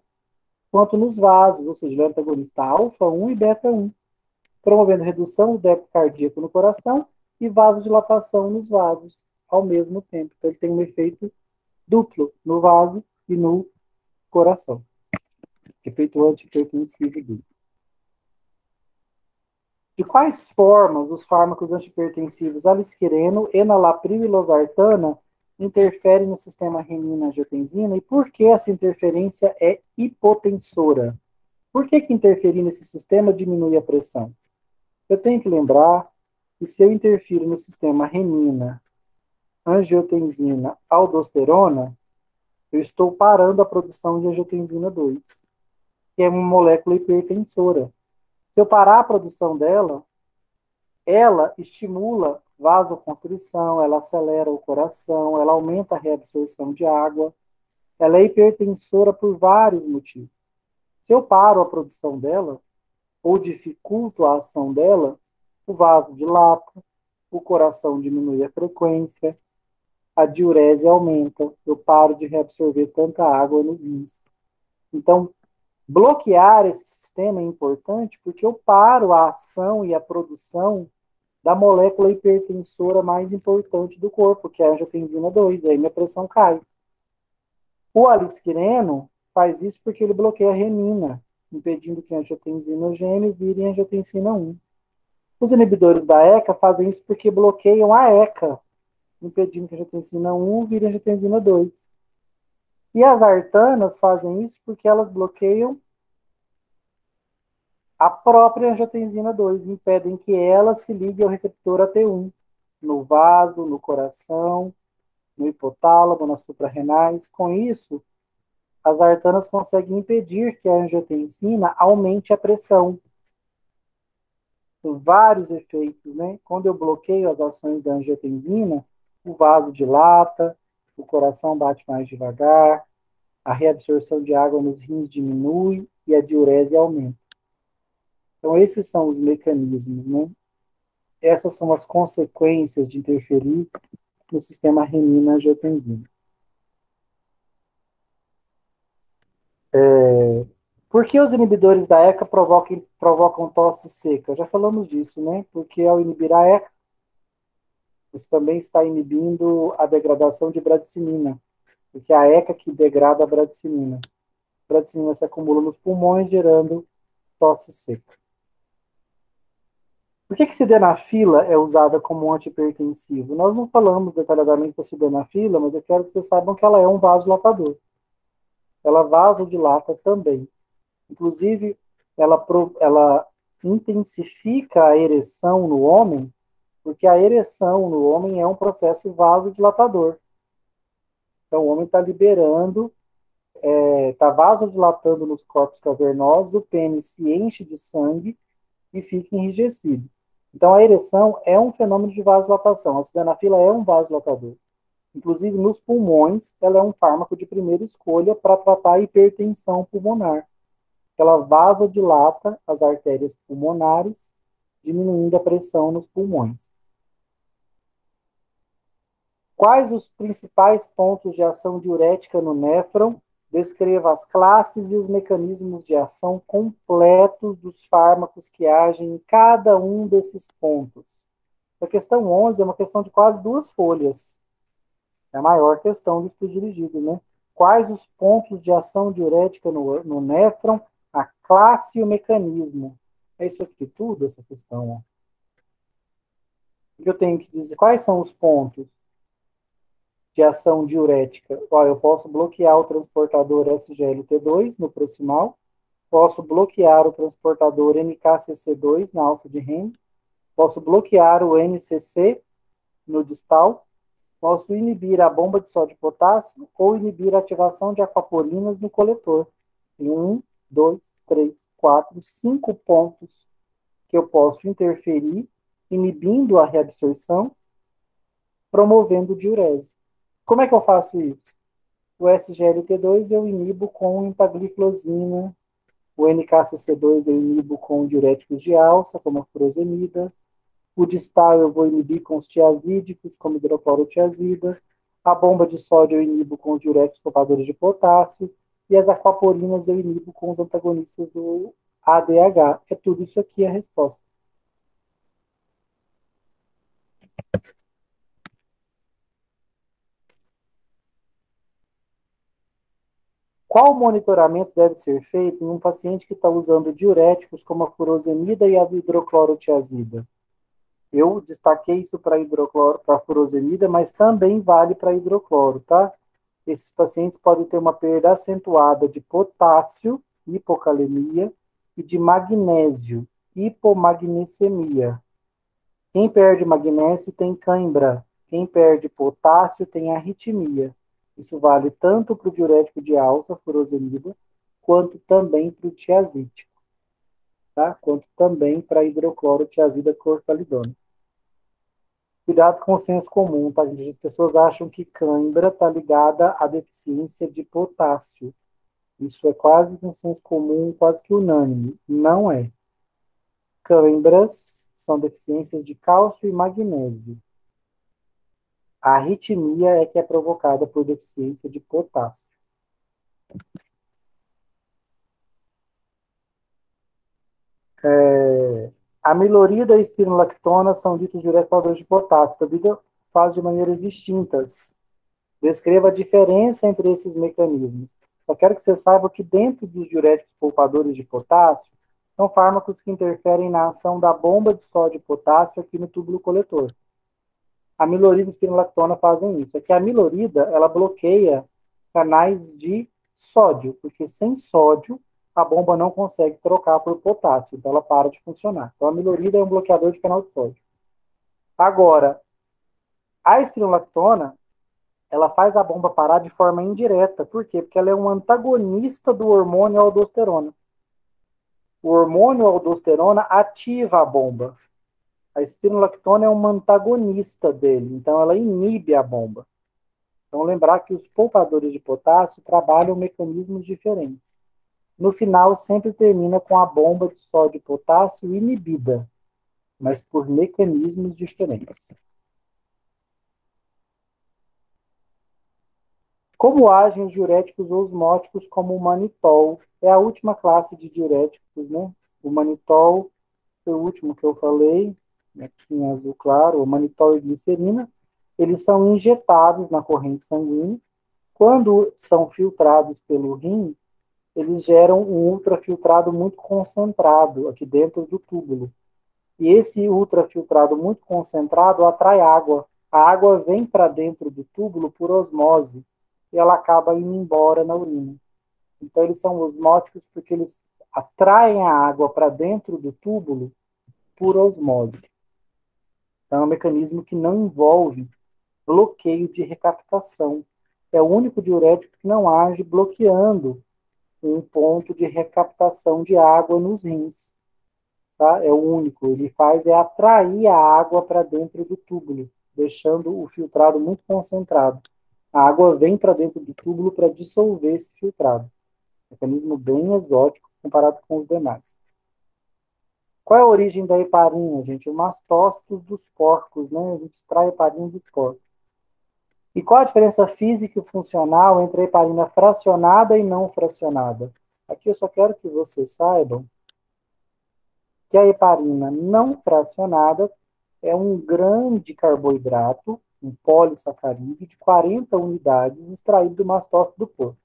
quanto nos vasos, ou seja, ele é antagonista alfa 1 e beta 1, promovendo redução do débito cardíaco no coração e vasodilatação nos vasos ao mesmo tempo. Então, ele tem um efeito duplo no vaso e no coração. Efeito antihipertensivo duplo. De quais formas os fármacos antihipertensivos alisquireno, enalapril e losartana interferem no sistema renina-angiotensina e por que essa interferência é hipotensora? Por que interferir nesse sistema diminui a pressão? Eu tenho que lembrar que se eu interfiro no sistema renina, angiotensina, aldosterona, eu estou parando a produção de angiotensina 2, que é uma molécula hipertensora. Se eu parar a produção dela, ela estimula vasoconstrição, ela acelera o coração, ela aumenta a reabsorção de água, ela é hipertensora por vários motivos. Se eu paro a produção dela, ou dificulto a ação dela, o vaso dilata, o coração diminui a frequência, a diurese aumenta, eu paro de reabsorver tanta água nos rins. Então, bloquear esse sistema é importante porque eu paro a ação e a produção da molécula hipertensora mais importante do corpo, que é a angiotensina 2, aí minha pressão cai. O alisquireno faz isso porque ele bloqueia a renina, impedindo que a angiotensina gene vire angiotensina 1. Os inibidores da ECA fazem isso porque bloqueiam a ECA, impedindo que a angiotensina 1 vire angiotensina 2. E as artanas fazem isso porque elas bloqueiam a própria angiotensina 2, impedem que ela se ligue ao receptor AT1, no vaso, no coração, no hipotálamo, nas suprarrenais. Com isso, as artanas conseguem impedir que a angiotensina aumente a pressão. Tem vários efeitos, né? Quando eu bloqueio as ações da angiotensina, o vaso dilata, o coração bate mais devagar, a reabsorção de água nos rins diminui e a diurese aumenta. Então, esses são os mecanismos, né? Essas são as consequências de interferir no sistema renina-angiotensina. Por que os inibidores da ECA provocam tosse seca? Já falamos disso, né? Porque ao inibir a ECA, você também está inibindo a degradação de bradicinina, porque é a ECA que degrada a bradicinina. A bradicinina se acumula nos pulmões, gerando tosse seca. Por que sildenafila é usada como antihipertensivo? Nós não falamos detalhadamente da sildenafila, mas eu quero que vocês saibam que ela é um vasodilatador. Ela vasodilata também. Inclusive, ela intensifica a ereção no homem Porque a ereção no homem é um processo vasodilatador. Então, o homem está liberando, está vasodilatando nos corpos cavernosos, o pênis se enche de sangue e fica enrijecido. Então, a ereção é um fenômeno de vasodilatação. A sildenafila é um vasodilatador. Inclusive, nos pulmões, ela é um fármaco de primeira escolha para tratar a hipertensão pulmonar. Ela vasodilata as artérias pulmonares, diminuindo a pressão nos pulmões. Quais os principais pontos de ação diurética no néfron? Descreva as classes e os mecanismos de ação completos dos fármacos que agem em cada um desses pontos. A questão 11 é uma questão de quase 2 folhas. É a maior questão do estudo dirigido, né? Quais os pontos de ação diurética no néfron, a classe e o mecanismo? É isso aqui tudo, essa questão. Ó. O que eu tenho que dizer? Quais são os pontos de ação diurética? Ó, eu posso bloquear o transportador SGLT2 no proximal, posso bloquear o transportador NKCC2 na alça de Henle, posso bloquear o NCC no distal, posso inibir a bomba de sódio e potássio ou inibir a ativação de aquaporinas no coletor. Tem 1, 2, 3, 4, 5 pontos que eu posso interferir, inibindo a reabsorção, promovendo diurese. Como é que eu faço isso? O SGLT2 eu inibo com empagliflozina, o NKCC2 eu inibo com diuréticos de alça, como a furosemida, o distal eu vou inibir com os tiazídicos, como hidroclorotiazida, a bomba de sódio eu inibo com os diuréticos poupadores de potássio, e as aquaporinas eu inibo com os antagonistas do ADH. É tudo isso aqui a resposta. Qual monitoramento deve ser feito em um paciente que está usando diuréticos como a furosemida e a hidroclorotiazida? Eu destaquei isso para a furosemida, mas também vale para hidrocloro, tá? Esses pacientes podem ter uma perda acentuada de potássio, hipocalemia, e de magnésio, hipomagnesemia. Quem perde magnésio tem cãibra. Quem perde potássio tem arritmia. Isso vale tanto para o diurético de alça, furosemida, quanto também para o tiazídico, tá? Quanto também para a hidroclorotiazida clorfalidona. Cuidado com o senso comum, tá, gente? As pessoas acham que cãibra está ligada à deficiência de potássio. Isso é quase um senso comum, quase que unânime. Não é. Cãibras são deficiências de cálcio e magnésio. A arritmia é que é provocada por deficiência de potássio. A milorida e a espironolactona são ditos diuretadores de potássio. A vida faz de maneiras distintas. Descreva a diferença entre esses mecanismos. Só quero que você saiba que dentro dos diuréticos poupadores de potássio, são fármacos que interferem na ação da bomba de sódio e potássio aqui no túbulo coletor. A milorida e a espironolactona fazem isso. É que a milorida, ela bloqueia canais de sódio, porque sem sódio, a bomba não consegue trocar por potássio, então ela para de funcionar. Então a milorida é um bloqueador de canal de sódio. Agora, a espironolactona, ela faz a bomba parar de forma indireta. Por quê? Porque ela é um antagonista do hormônio aldosterona. O hormônio aldosterona ativa a bomba. A espironolactona é uma antagonista dele, então ela inibe a bomba. Então lembrar que os poupadores de potássio trabalham mecanismos diferentes. No final, sempre termina com a bomba de sódio e potássio inibida, mas por mecanismos diferentes. Como agem os diuréticos osmóticos como o manitol? É a última classe de diuréticos, né? O manitol foi o último que eu falei, aqui em azul claro, o manitol e glicerina. Eles são injetados na corrente sanguínea. Quando são filtrados pelo rim, eles geram um ultrafiltrado muito concentrado aqui dentro do túbulo. E esse ultrafiltrado muito concentrado atrai água. A água vem para dentro do túbulo por osmose e ela acaba indo embora na urina. Então, eles são osmóticos porque eles atraem a água para dentro do túbulo por osmose. Então, é um mecanismo que não envolve bloqueio de recaptação. É o único diurético que não age bloqueando um ponto de recaptação de água nos rins. Tá? É o único. Ele faz é atrair a água para dentro do túbulo, deixando o filtrado muito concentrado. A água vem para dentro do túbulo para dissolver esse filtrado. Mecanismo bem exótico comparado com os demais. Qual é a origem da heparina, gente? O mastócitos dos porcos, né? A gente extrai heparina dos porcos. E qual a diferença física e funcional entre a heparina fracionada e não fracionada? Aqui eu só quero que vocês saibam que a heparina não fracionada é um grande carboidrato, um polissacarídeo de 40 unidades extraído do mastócito do porco.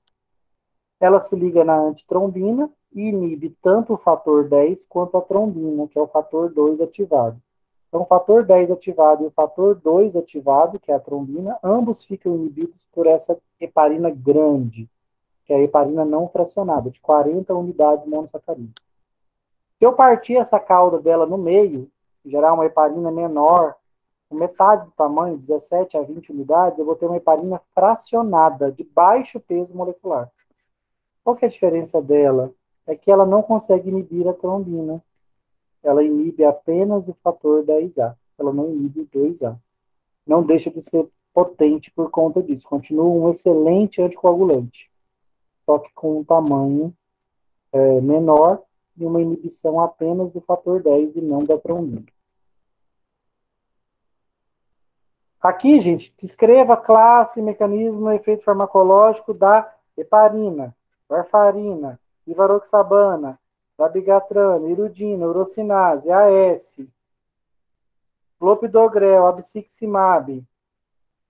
Ela se liga na antitrombina e inibe tanto o fator 10 quanto a trombina, que é o fator 2 ativado. Então, o fator 10 ativado e o fator 2 ativado, que é a trombina, ambos ficam inibidos por essa heparina grande, que é a heparina não fracionada, de 40 unidades monossacarídicas. Se eu partir essa cauda dela no meio, gerar uma heparina menor, com metade do tamanho, 17 a 20 unidades, eu vou ter uma heparina fracionada, de baixo peso molecular. Qual que é a diferença dela? É que ela não consegue inibir a trombina. Ela inibe apenas o fator 10A. Ela não inibe o 2A. Não deixa de ser potente por conta disso. Continua um excelente anticoagulante. Só que com um tamanho menor e uma inibição apenas do fator 10 e não da trombina. Aqui, gente, descreva a classe, mecanismo e efeito farmacológico da heparina, warfarina, ivaroxabana, dabigatran, irudina, urocinase, AS, clopidogrel, abciximab.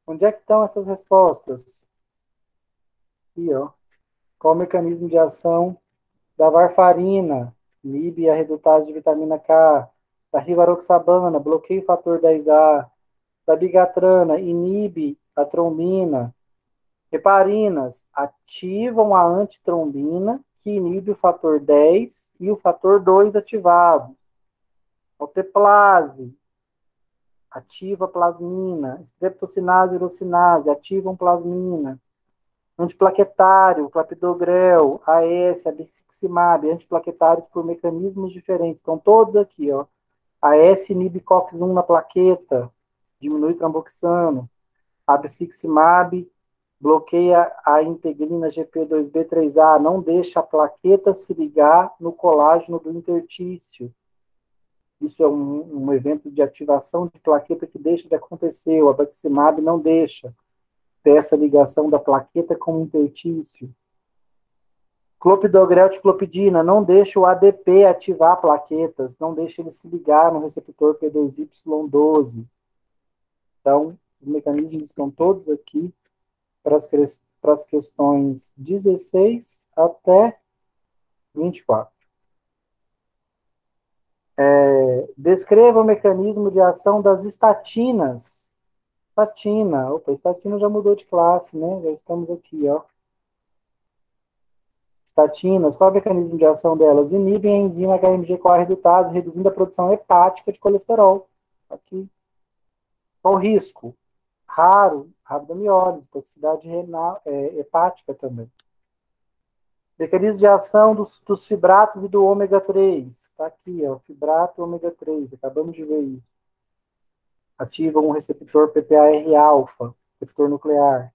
Onde é que estão essas respostas? Aqui, ó. Qual o mecanismo de ação da warfarina? Inibe a redutase de vitamina K. Da rivaroxabana, bloqueia o fator 10A. Da bigatrana, inibe a trombina. Heparinas ativam a antitrombina, que inibe o fator 10 e o fator 2 ativado. Alteplase ativa a plasmina. Streptocinase e urocinase ativam plasmina. Antiplaquetário, clopidogrel, AS, abciximab, antiplaquetários por mecanismos diferentes. Estão todos aqui, ó. AS inibe COX-1 na plaqueta, diminui tromboxano. Abciximab bloqueia a integrina GP2B3A, não deixa a plaqueta se ligar no colágeno do intertício. Isso é um evento de ativação de plaqueta que deixa de acontecer. O abciximab não deixa ter essa ligação da plaqueta com o intertício. Clopidogrel de clopidina não deixa o ADP ativar plaquetas, não deixa ele se ligar no receptor P2Y12. Então, os mecanismos estão todos aqui para as questões 16 até 24. Descreva o mecanismo de ação das estatinas. Estatina. Opa, estatina já mudou de classe, né? Já estamos aqui, ó. Estatinas, qual é o mecanismo de ação delas? Inibem a enzima HMG-CoA redutase, reduzindo a produção hepática de colesterol. Aqui. Qual o risco? Raro, rabdomiólise, toxicidade renal, hepática também. Mecanismo de ação dos fibratos e do ômega 3. Está aqui, ó, fibrato e ômega 3. Acabamos de ver isso. Ativam um receptor PPAR-alfa, receptor nuclear.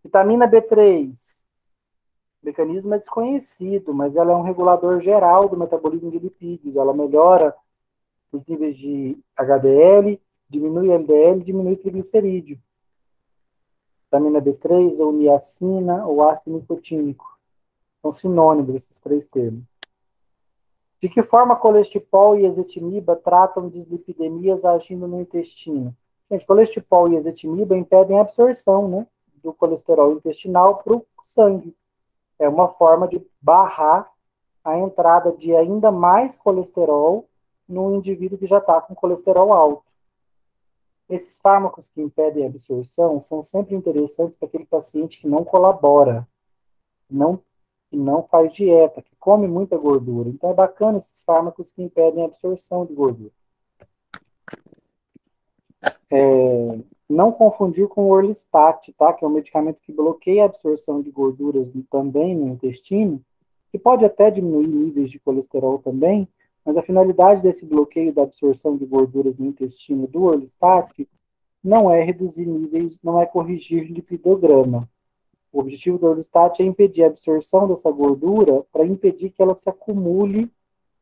Vitamina B3. O mecanismo é desconhecido, mas ela é um regulador geral do metabolismo de lipídios. Ela melhora os níveis de HDL, diminui LDL, diminui triglicerídeo. Vitamina B3, ou niacina, ou ácido nicotínico. São sinônimos esses três termos. De que forma colestipol e ezetimiba tratam dislipidemias agindo no intestino? Gente, colestipol e ezetimiba impedem a absorção, né, do colesterol intestinal para o sangue. É uma forma de barrar a entrada de ainda mais colesterol num indivíduo que já está com colesterol alto. Esses fármacos que impedem a absorção são sempre interessantes para aquele paciente que não colabora, que não faz dieta, que come muita gordura. Então é bacana esses fármacos que impedem a absorção de gordura. Não confundir com o Orlistat, tá? Que é um medicamento que bloqueia a absorção de gorduras também no intestino, que pode até diminuir níveis de colesterol também, mas a finalidade desse bloqueio da absorção de gorduras no intestino do Orlistat não é reduzir níveis, não é corrigir lipidograma. O objetivo do Orlistat é impedir a absorção dessa gordura para impedir que ela se acumule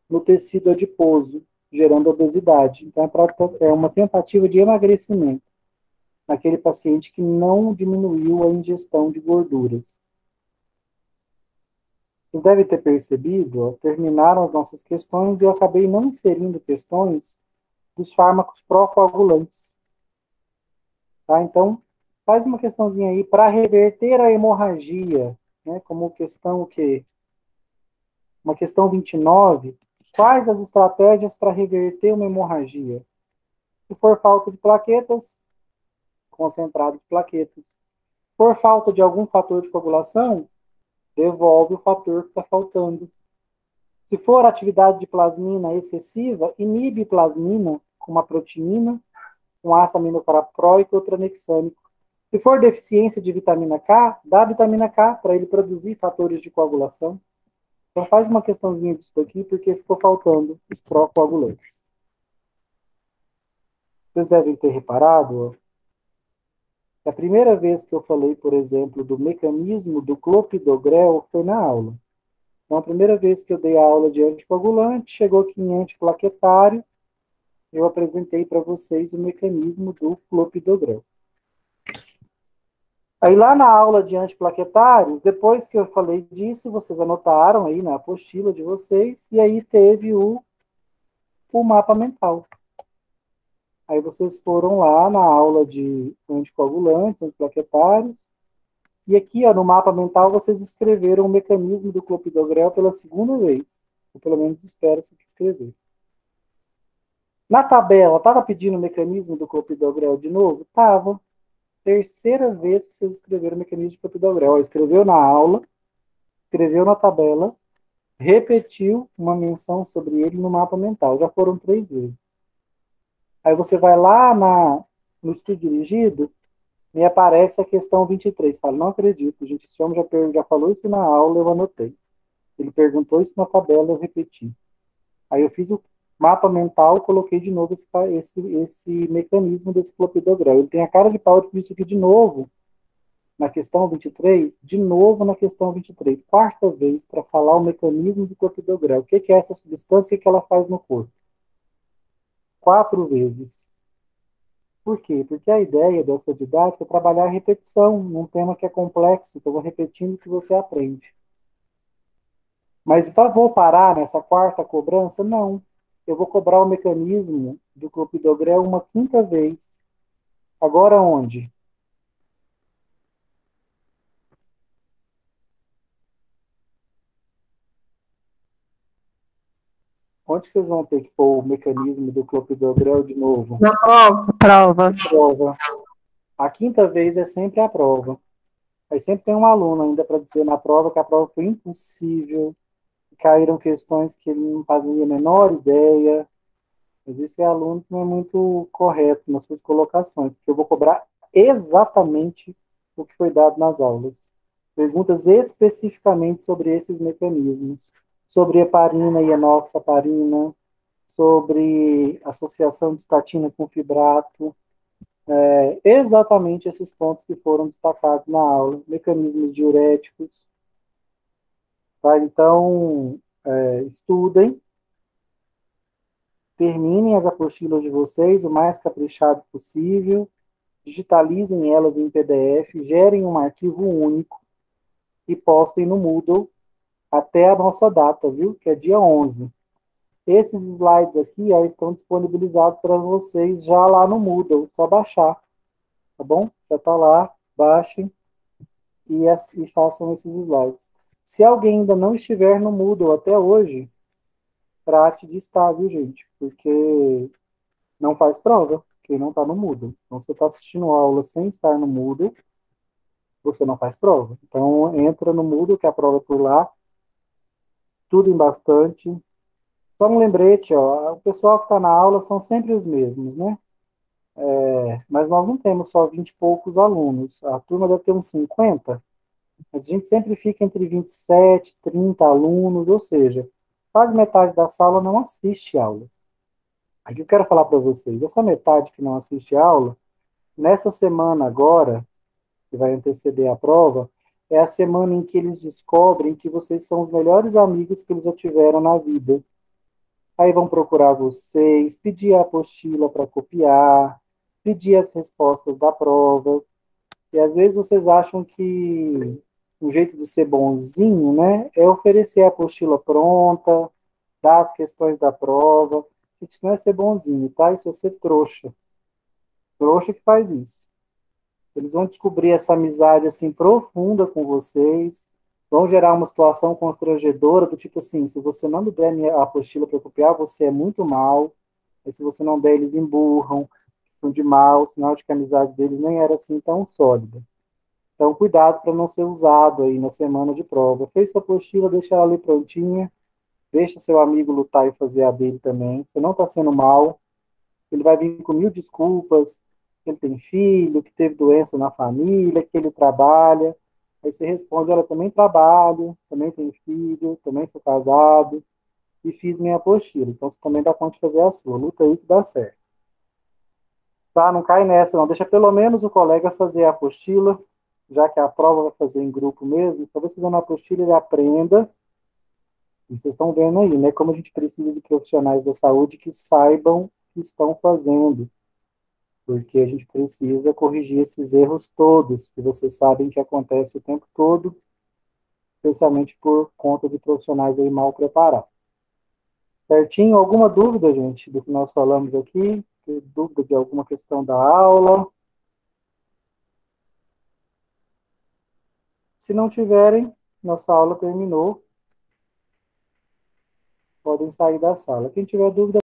no tecido adiposo, gerando obesidade. Então, é uma tentativa de emagrecimento naquele paciente que não diminuiu a ingestão de gorduras. Vocês devem ter percebido, ó, terminaram as nossas questões e eu acabei não inserindo questões dos fármacos pró-coagulantes. Tá? Então, faz uma questãozinha aí para reverter a hemorragia, né? Como questão o quê? Uma questão 29. Quais as estratégias para reverter uma hemorragia? Se for falta de plaquetas, concentrado de plaquetas. Se for falta de algum fator de coagulação, devolve o fator que está faltando. Se for atividade de plasmina excessiva, inibe plasmina com uma proteína, um ácido aminocapróico ou tranexâmico. Se for deficiência de vitamina K, dá vitamina K para ele produzir fatores de coagulação. Então faz uma questãozinha disso aqui, porque ficou faltando os pró-coagulantes. Vocês devem ter reparado, a primeira vez que eu falei, por exemplo, do mecanismo do clopidogrel foi na aula. Então, a primeira vez que eu dei a aula de anticoagulante, chegou aqui em antiplaquetário, eu apresentei para vocês o mecanismo do clopidogrel. Aí lá na aula de antiplaquetários, depois que eu falei disso, vocês anotaram aí na apostila de vocês, e aí teve o mapa mental. Aí vocês foram lá na aula de anticoagulantes, antiplaquetários, e aqui ó, no mapa mental vocês escreveram o mecanismo do clopidogrel pela segunda vez. Ou pelo menos espera-se que escrever. Na tabela, estava pedindo o mecanismo do clopidogrel de novo? Estava. Terceira vez que vocês escreveram o mecanismo de clopidogrel. Escreveu na aula, escreveu na tabela, repetiu uma menção sobre ele no mapa mental. Já foram 3 vezes. Aí você vai lá no estudo dirigido e aparece a questão 23. Fala, não acredito, gente, esse homem já falou isso na aula, eu anotei. Ele perguntou isso na tabela, eu repeti. Aí eu fiz o mapa mental, coloquei de novo esse mecanismo desse clopidogrel. Ele tem a cara de pau de isso aqui de novo, na questão 23, de novo na questão 23. Quarta vez para falar o mecanismo do clopidogrel. O que é essa substância e o que ela faz no corpo? 4 vezes. Por quê? Porque a ideia dessa didática é trabalhar a repetição num tema que é complexo, então eu vou repetindo o que você aprende. Mas vou parar nessa quarta cobrança? Não. Eu vou cobrar o mecanismo do clopidogrel uma 5ª vez. Agora onde? Onde vocês vão ter que pôr o mecanismo do clopidogrel de novo? Na prova. Prova. A 5ª vez é sempre a prova. Aí sempre tem um aluno ainda para dizer na prova que a prova foi impossível, caíram questões que ele não fazia a menor ideia. Mas esse aluno não é muito correto nas suas colocações, porque eu vou cobrar exatamente o que foi dado nas aulas. Perguntas especificamente sobre esses mecanismos, sobre heparina e enoxaparina, sobre associação de estatina com fibrato, exatamente esses pontos que foram destacados na aula, mecanismos diuréticos. Tá? Então, estudem, terminem as apostilas de vocês o mais caprichado possível, digitalizem elas em PDF, gerem um arquivo único e postem no Moodle até a nossa data, viu? Que é dia 11. Esses slides aqui estão disponibilizados para vocês já lá no Moodle, só baixar, tá bom? Já está lá, baixem e façam esses slides. Se alguém ainda não estiver no Moodle até hoje, trate de estar, viu, gente? Porque não faz prova, quem não está no Moodle. Então, você está assistindo a aula sem estar no Moodle, você não faz prova. Então, entra no Moodle, que a prova é por lá, estudem bastante. Só um lembrete, ó, o pessoal que está na aula são sempre os mesmos, né? Mas nós não temos só 20 e poucos alunos. A turma deve ter uns 50. A gente sempre fica entre 27, 30 alunos, ou seja, quase metade da sala não assiste aulas. Aqui eu quero falar para vocês, essa metade que não assiste aula, nessa semana agora, que vai anteceder a prova, é a semana em que eles descobrem que vocês são os melhores amigos que eles já tiveram na vida. Aí vão procurar vocês, pedir a apostila para copiar, pedir as respostas da prova. E às vezes vocês acham que um jeito de ser bonzinho, né, é oferecer a apostila pronta, dar as questões da prova. Isso não é ser bonzinho, tá? Isso é ser trouxa. Trouxa que faz isso. Eles vão descobrir essa amizade assim profunda com vocês, vão gerar uma situação constrangedora do tipo assim, se você não me der a apostila para copiar, você é muito mal. Aí se você não der, eles emburram, ficam de mal, sinal de que a amizade deles nem era assim tão sólida. Então, cuidado para não ser usado aí na semana de prova. Fez sua apostila, deixa ela ali prontinha, deixa seu amigo lutar e fazer a dele também. Você não está sendo mal, ele vai vir com mil desculpas, que ele tem filho, que teve doença na família, que ele trabalha. Aí você responde, olha, também trabalho, também tenho filho, também sou casado e fiz minha apostila. Então você também dá conta de fazer a sua. Luta aí que dá certo. Tá? Não cai nessa, não. Deixa pelo menos o colega fazer a apostila, já que a prova vai fazer em grupo mesmo. Talvez fazendo a apostila ele aprenda. E vocês estão vendo aí, né? Como a gente precisa de profissionais da saúde que saibam o que estão fazendo. Porque a gente precisa corrigir esses erros todos, que vocês sabem que acontece o tempo todo, especialmente por conta de profissionais aí mal preparados. Certinho? Alguma dúvida, gente, do que nós falamos aqui? Dúvida de alguma questão da aula? Se não tiverem, nossa aula terminou. Podem sair da sala. Quem tiver dúvida,